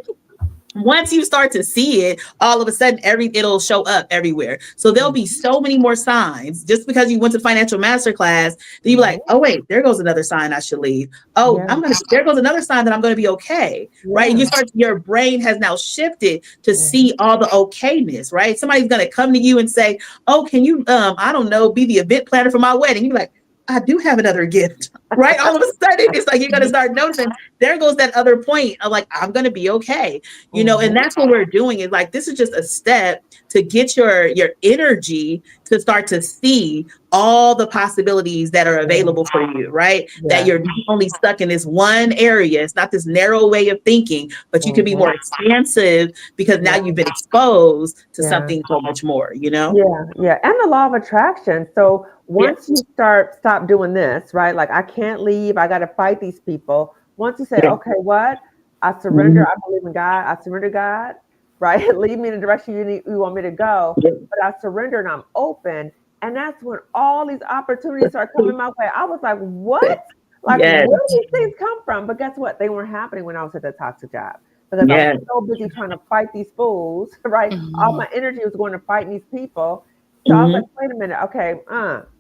Once you start to see it, all of a sudden it'll show up everywhere. So there'll be so many more signs. Just because you went to financial masterclass, then you're like, oh wait, there goes another sign I should leave. Oh, there goes another sign that I'm gonna be okay. Right. And your brain has now shifted to see all the okayness, right? Somebody's gonna come to you and say, oh, can you I don't know, be the event planner for my wedding? You're like, I do have another gift, right? All of a sudden, it's like you're going to start noticing there goes that other point of like, I'm going to be okay, and that's what we're doing is like, this is just a step to get your energy to start to see all the possibilities that are available for you, right? That you're not only stuck in this one area. It's not this narrow way of thinking, but you can be more expansive because now you've been exposed to something so much more, Yeah. And the law of attraction. So once you stop doing this, right? Like I can't leave. I got to fight these people. Once you say, okay, what? I surrender. I believe in God. I surrender, God, right? Lead me in the direction you want me to go. But I surrender and I'm open. And that's when all these opportunities are coming my way. I was like, what? Like, where do these things come from? But guess what? They weren't happening when I was at the toxic job because I was so busy trying to fight these fools, right? All my energy was going to fight these people. So I was like, wait a minute. Okay,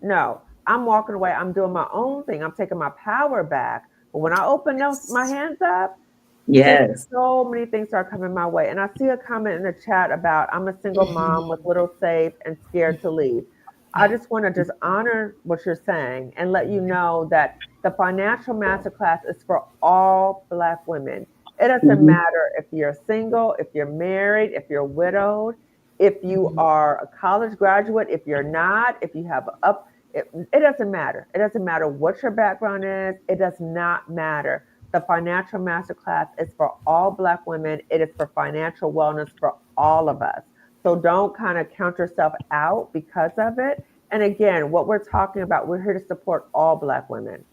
no, I'm walking away. I'm doing my own thing. I'm taking my power back. But when I open my hands up, so many things are coming my way. And I see a comment in the chat about I'm a single mom with little saved and scared to leave. I just want to just honor what you're saying and let you know that the financial masterclass is for all Black women. It doesn't matter if you're single, if you're married, if you're widowed, if you are a college graduate, if you're not, if you have it doesn't matter. It doesn't matter what your background is. It does not matter. The financial masterclass is for all Black women. It is for financial wellness for all of us. So don't kind of count yourself out because of it. And again, what we're talking about, we're here to support all Black women.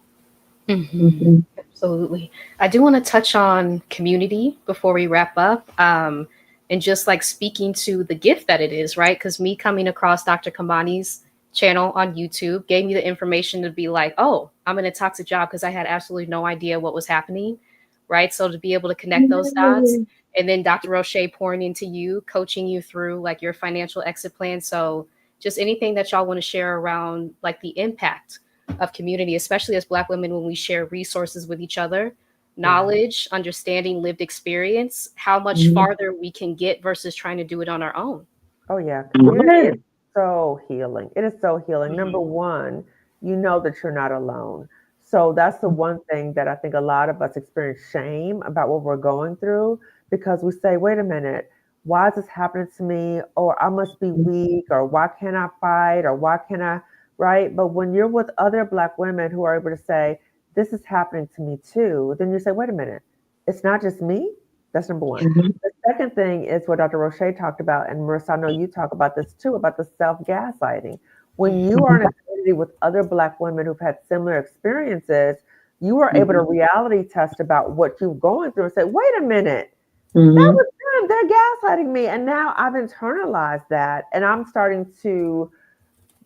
Absolutely. I do want to touch on community before we wrap up. And just like speaking to the gift that it is, right? Because me coming across Dr. Kamani's channel on YouTube gave me the information to be like, oh, I'm in a toxic job because I had absolutely no idea what was happening, right? So to be able to connect those dots, and then Dr. Roche pouring into you, coaching you through like your financial exit plan. So just anything that y'all want to share around like the impact of community, especially as Black women, when we share resources with each other, knowledge, understanding, lived experience, how much farther we can get versus trying to do it on our own. Oh yeah, community is so healing. It is so healing. Number one, you know that you're not alone. So that's the one thing that I think a lot of us experience shame about what we're going through because we say, wait a minute, why is this happening to me? Or I must be weak, or why can't I fight, or why can't I, right? But when you're with other Black women who are able to say, this is happening to me too, then you say, wait a minute, it's not just me. That's number one. The second thing is what Dr. Roche talked about, and Marissa, I know you talk about this too, about the self-gaslighting. When you are in a community with other Black women who've had similar experiences, you are able to reality test about what you're going through and say, wait a minute, that was them. They're gaslighting me. And now I've internalized that, and I'm starting to,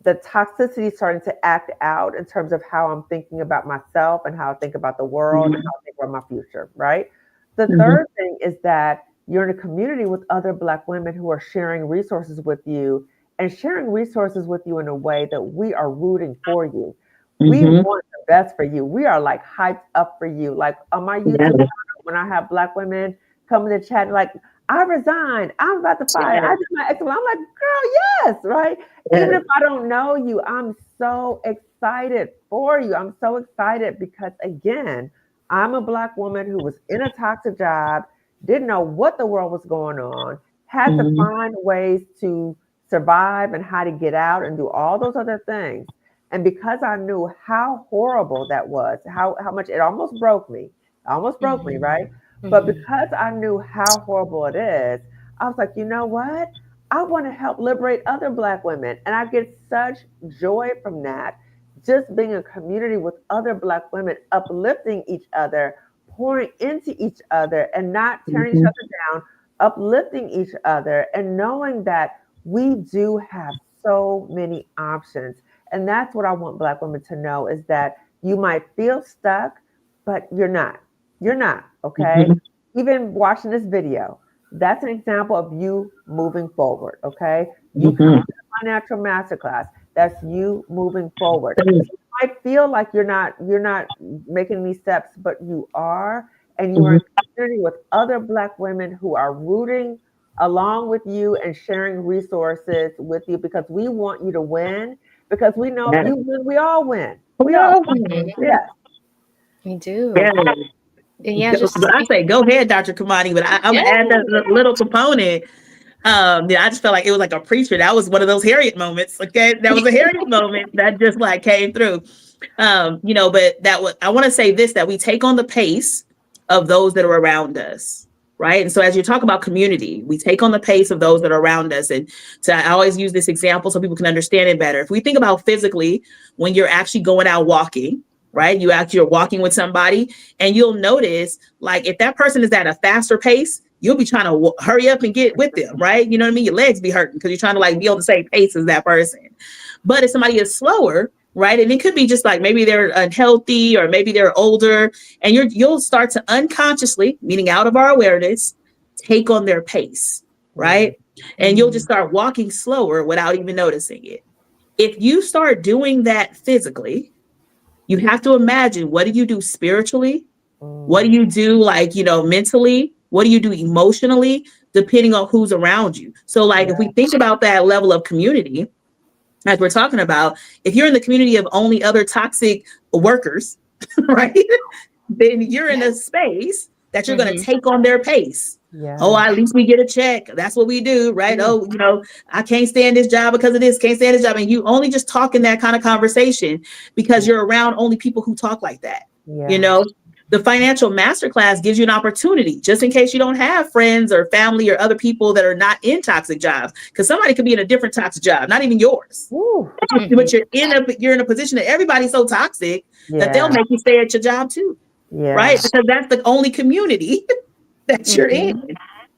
the toxicity is starting to act out in terms of how I'm thinking about myself and how I think about the world and how I think about my future, right? The third thing is that you're in a community with other Black women who are sharing resources with you and sharing resources with you in a way that we are rooting for you. We want the best for you. We are like hyped up for you. Like on my YouTube channel, when I have Black women come in the chat, like, I resigned, I'm about to fire, I did my ex. I'm like, girl, yes, right? Even if I don't know you, I'm so excited for you. I'm so excited because, again, I'm a Black woman who was in a toxic job, didn't know what the world was going on, had to find ways to survive and how to get out and do all those other things. And because I knew how horrible that was, how much it almost broke me, right? But because I knew how horrible it is, I was like, you know what? I want to help liberate other Black women. And I get such joy from that. Just being a community with other Black women, uplifting each other, pouring into each other, and not tearing each Mhm. other down, uplifting each other, and knowing that we do have so many options. And that's what I want Black women to know is that you might feel stuck, but you're not. You're not, okay? Mhm. Even watching this video, that's an example of you moving forward, okay? You come Mhm. to the financial masterclass, that's you moving forward. So you might feel like you're not making these steps, but you are, and you are in Mhm. community with other Black women who are rooting along with you and sharing resources with you because we want you to win. Because we know if Yes. you win, we all win. We all Well, Mhm. yeah. yes, We do. Yeah. And yeah, just But I say, go ahead, Dr. Kamani, but I'm yeah. gonna add that little component. Yeah, I just felt like it was like a preacher. That was one of those Harriet moments. Okay, that was a Harriet moment that just like came through. But I want to say this, that we take on the pace of those that are around us, right? And so as you talk about community, we take on the pace of those that are around us. And so I always use this example so people can understand it better. If we think about physically, when you're actually going out walking, right? You're walking with somebody, and you'll notice, like, if that person is at a faster pace, you'll be trying to hurry up and get with them, right? You know what I mean? Your legs be hurting because you're trying to like be on the same pace as that person. But if somebody is slower, right, and it could be just like maybe they're unhealthy or maybe they're older, and you'll start to unconsciously, meaning out of our awareness, take on their pace, yeah, right? And you'll just start walking slower without even noticing it. If you start doing that physically, you have to imagine, what do you do spiritually? What do mm, you do, like, mentally? What do you do emotionally, depending on who's around you? So, like, if we yeah, think about that level of community, as we're talking about, if you're in the community of only other toxic workers, right, then you're in a space that you're going to Hmm. take on their pace. Oh, yeah, at least we get a check. That's what we do, right? yeah, Oh, I can't stand this job because of this, can't stand this job. And you only just talk in that kind of conversation because you're around only people who talk like that. You yeah, know, the financial masterclass gives you an opportunity, just in case you don't have friends or family or other people that are not in toxic jobs, because somebody could be in a different toxic job, not even yours. woo, Hmm. But you're in a position that everybody's so toxic that they'll yeah, make you stay at your job too, right? yeah, Because that's the only community that you're in,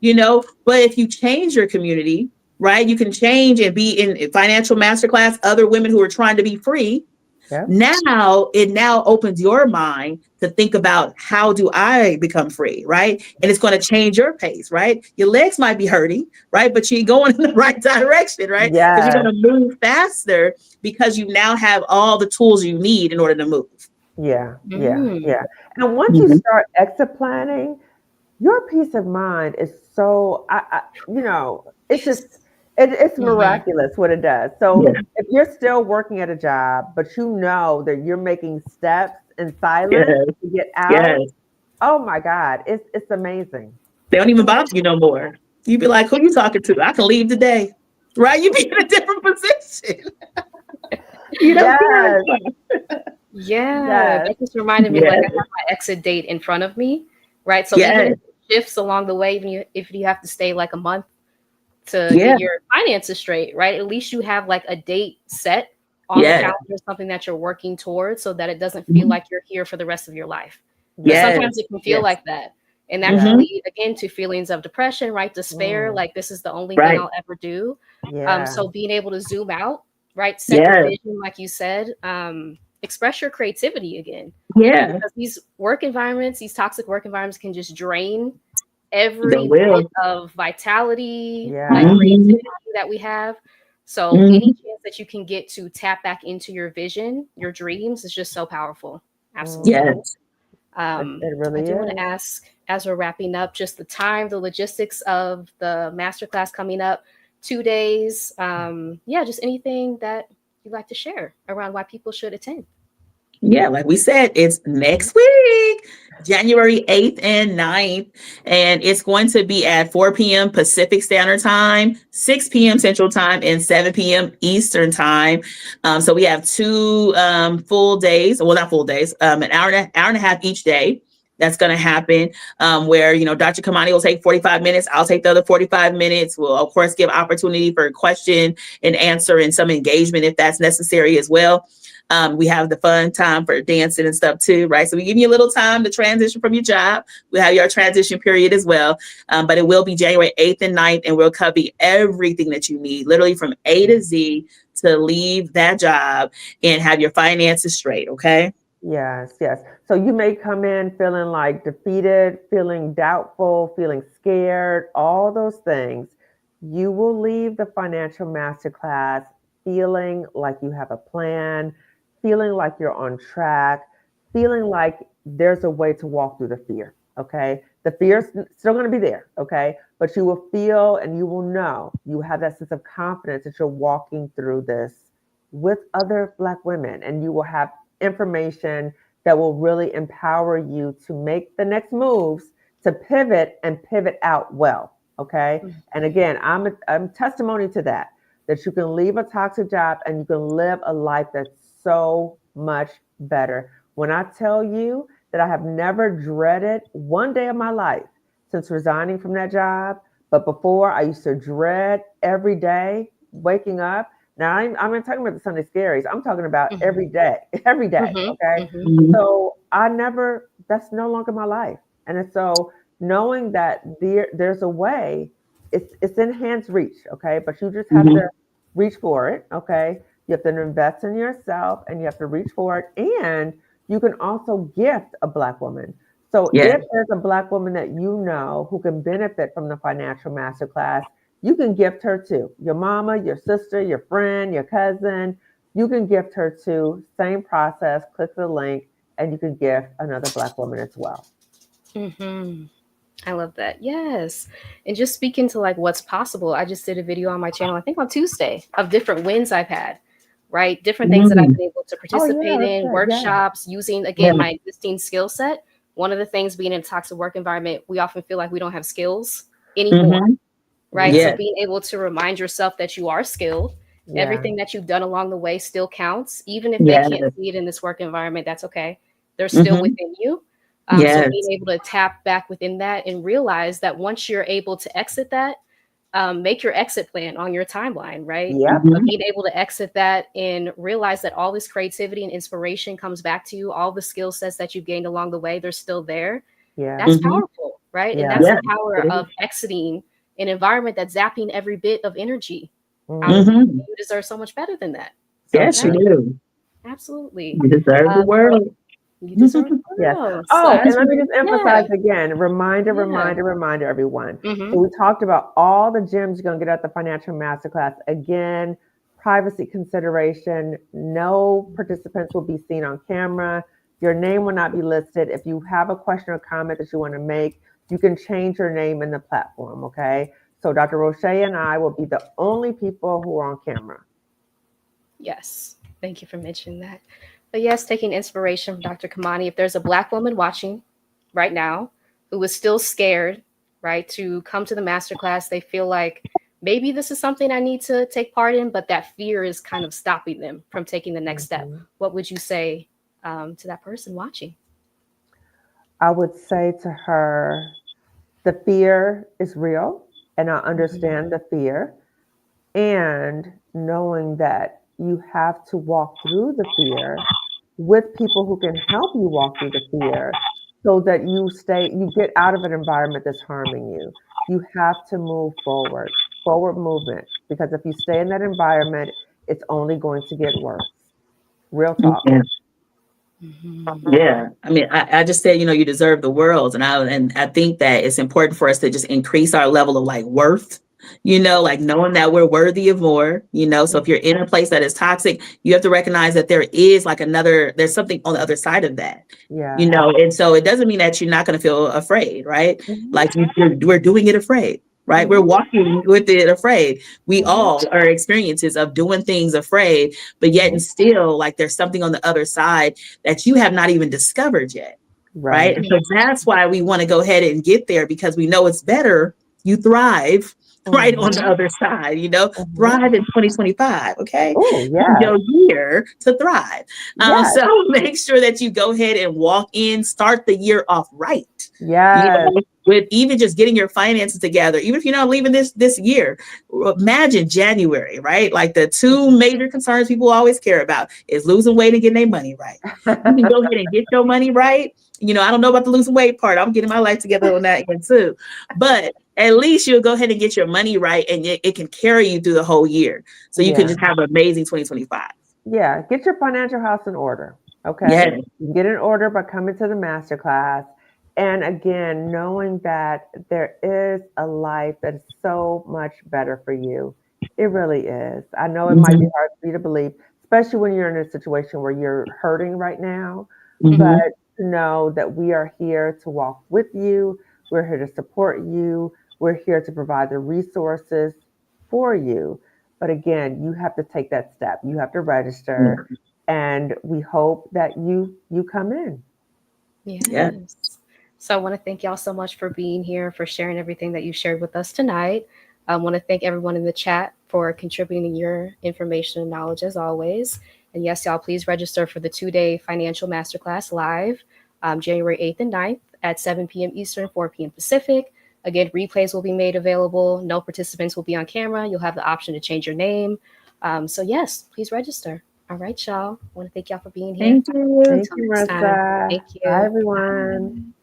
Hmm. But if you change your community, right, you can change and be in financial masterclass, other women who are trying to be free. yeah, Now opens your mind to think about, how do I become free, right? And it's going to change your pace, right? Your legs might be hurting, right? But you're going in the right direction, right? Because you're yes, going to move faster because you now have all the tools you need in order to move. yeah, yeah, Hmm. yeah. And once you Mhm. start exit planning, your peace of mind is so it's just it's Hmm. miraculous what it does. So Yeah. if you're still working at a job but you know that you're making steps in silence Yes. to get out, Yes. oh my God, it's amazing. They don't It's even amazing. bother you no more. You be like, who you talking to? I can leave today. Right? You be in a different position. You don't care Yes, anymore. Yeah, yes, that just reminded me, like, I Yes. have my exit date in front of me, right? So even if Yes. it shifts along the way, even if you have to stay like a month to Yeah. get your finances straight, right? At least you have like a date set on the Yes. calendar, something that you're working towards so that it doesn't feel Mhm. like you're here for the rest of your life. Because yes, sometimes Yes. it can feel yes, like that. And that can yes. Hmm. lead again to feelings of depression, right? Despair, Mm, like this is the only thing Right. I'll ever do. yeah, So being able to zoom out, right? Set your Yes. vision, like you said, express your creativity again. Yeah. Because these work environments, these toxic work environments can just drain They every bit will. of vitality, like yeah, Hmm. creativity that we have. So any Hmm. chance that you can get to tap back into your vision, your dreams is just so powerful. Absolutely. mm, Yes. it I really do want to is. ask, as we're wrapping up, just the time, the logistics of the masterclass coming up, 2 days. Yeah, just anything that you'd like to share around why people should attend. Yeah, like we said, it's next week, January 8th and 9th, and it's going to be at 4 p.m. Pacific Standard Time, 6 p.m. Central Time, and 7 p.m. Eastern Time. So we have two full days, well, not full days, an hour and a half each day that's going to happen, where, Dr. Kamani will take 45 minutes. I'll take the other 45 minutes. We'll, of course, give opportunity for question and answer and some engagement if that's necessary as well. We have the fun time for dancing and stuff too, right? So we give you a little time to transition from your job. We have your transition period as well. But it will be January 8th and 9th, and we'll cover everything that you need, literally from A to Z, to leave that job and have your finances straight, okay? Yes, yes. So you may come in feeling like defeated, feeling doubtful, feeling scared, all those things. You will leave the financial masterclass feeling like you have a plan, feeling like you're on track, feeling like there's a way to walk through the fear. Okay. The fear's still going to be there. Okay. But you will feel and you will know, you have that sense of confidence that you're walking through this with other Black women, and you will have information that will really empower you to make the next moves, to pivot and pivot out well. Okay. Mm-hmm. And again, I'm testimony to that you can leave a toxic job and you can live a life that's so much better. When I tell you that I have never dreaded one day of my life since resigning from that job, but before I used to dread every day waking up. Now, I'm not talking about the Sunday scaries. I'm talking about every day, okay? So that's no longer my life. And so knowing that there's a way, it's in hand's reach, okay? But you just have to reach for it, okay? You have to invest in yourself and you have to reach for it. And you can also gift a Black woman. So if there's a Black woman that you know who can benefit from the financial masterclass, you can gift her too. Your mama, your sister, your friend, your cousin, you can gift her too. Same process, click the link, and you can gift another Black woman as well. Mm-hmm. I love that. Yes. And just speaking to like what's possible, I just did a video on my channel, I think on Tuesday, of different wins I've had, right? Different things that I've been able to participate in, workshops, using, again, my existing skill set. One of the things being in a toxic work environment, we often feel like we don't have skills anymore, right? So being able to remind yourself that you are skilled, everything that you've done along the way still counts. Even if they can't see it in this work environment, that's okay. They're still within you. So being able to tap back within that and realize that once you're able to exit that, make your exit plan on your timeline, right? Being able to exit that and realize that all this creativity and inspiration comes back to you, all the skill sets that you've gained along the way, they're still there. That's powerful, right? And that's the power of exiting an environment that's zapping every bit of energy. You deserve so much better than that. So, yes, you do. Absolutely. You deserve the world. You deserve the world. And let me just emphasize again, reminder, everyone. So we talked about all the gems you're going to get at the financial masterclass. Again, privacy consideration. No participants will be seen on camera. Your name will not be listed. If you have a question or comment that you want to make, you can change your name in the platform, okay? So Dr. Roche and I will be the only people who are on camera. Yes. Thank you for mentioning that. But yes, taking inspiration from Dr. Kamani, if there's a Black woman watching right now who is still scared, right, to come to the masterclass, they feel like maybe this is something I need to take part in, but that fear is kind of stopping them from taking the next step. What would you say to that person watching? I would say to her, the fear is real, and I understand the fear, and knowing that you have to walk through the fear with people who can help you walk through the fear so that you get out of an environment that's harming you. You have to move forward movement, because if you stay in that environment, it's only going to get worse. Real talk. Yeah. I mean, I just said, you deserve the world. And I think that it's important for us to just increase our level of like worth, like knowing that we're worthy of more, so if you're in a place that is toxic, you have to recognize that there is like there's something on the other side of that, and so it doesn't mean that you're not going to feel afraid, right? Like we're doing it afraid, right? We're walking with it afraid. We all are experiences of doing things afraid, but yet and still like there's something on the other side that you have not even discovered yet. Right. And so that's why we want to go ahead and get there, because we know it's better. You thrive right on Mhm. the other side, Mhm. thrive in 2025. Okay. Oh, Use yes. your year to thrive. Yes. So make sure that you go ahead and walk in, start the year off right. Yes. With even just getting your finances together, even if you're not leaving this year, imagine January, right? Like the two major concerns people always care about is losing weight and getting their money right. You can go ahead and get your money right. I don't know about the losing weight part. I'm getting my life together on that end too. But at least you'll go ahead and get your money right, and it can carry you through the whole year. So you can Yeah. just have an amazing 2025. Yeah. Get your financial house in order. Okay. Yes. You can get in order by coming to the masterclass. And again, knowing that there is a life that is so much better for you. It really is. I know it might be Mhm. hard for you to believe, especially when you're in a situation where you're hurting right now. Mhm. But know that we are here to walk with you. We're here to support you. We're here to provide the resources for you. But again, you have to take that step. You have to register, and we hope that you come in. Yeah. Yes. So I want to thank y'all so much for being here, for sharing everything that you shared with us tonight. I want to thank everyone in the chat for contributing your information and knowledge as always. And yes, y'all, please register for the 2-day financial masterclass live January 8th and 9th at 7 p.m. Eastern, 4 p.m. Pacific. Again, replays will be made available. No participants will be on camera. You'll have the option to change your name. So yes, please register. All right, y'all. I want to thank y'all for being here. Thank you. Thank Until you, next time. Marissa. Thank Bye, you. everyone. Bye.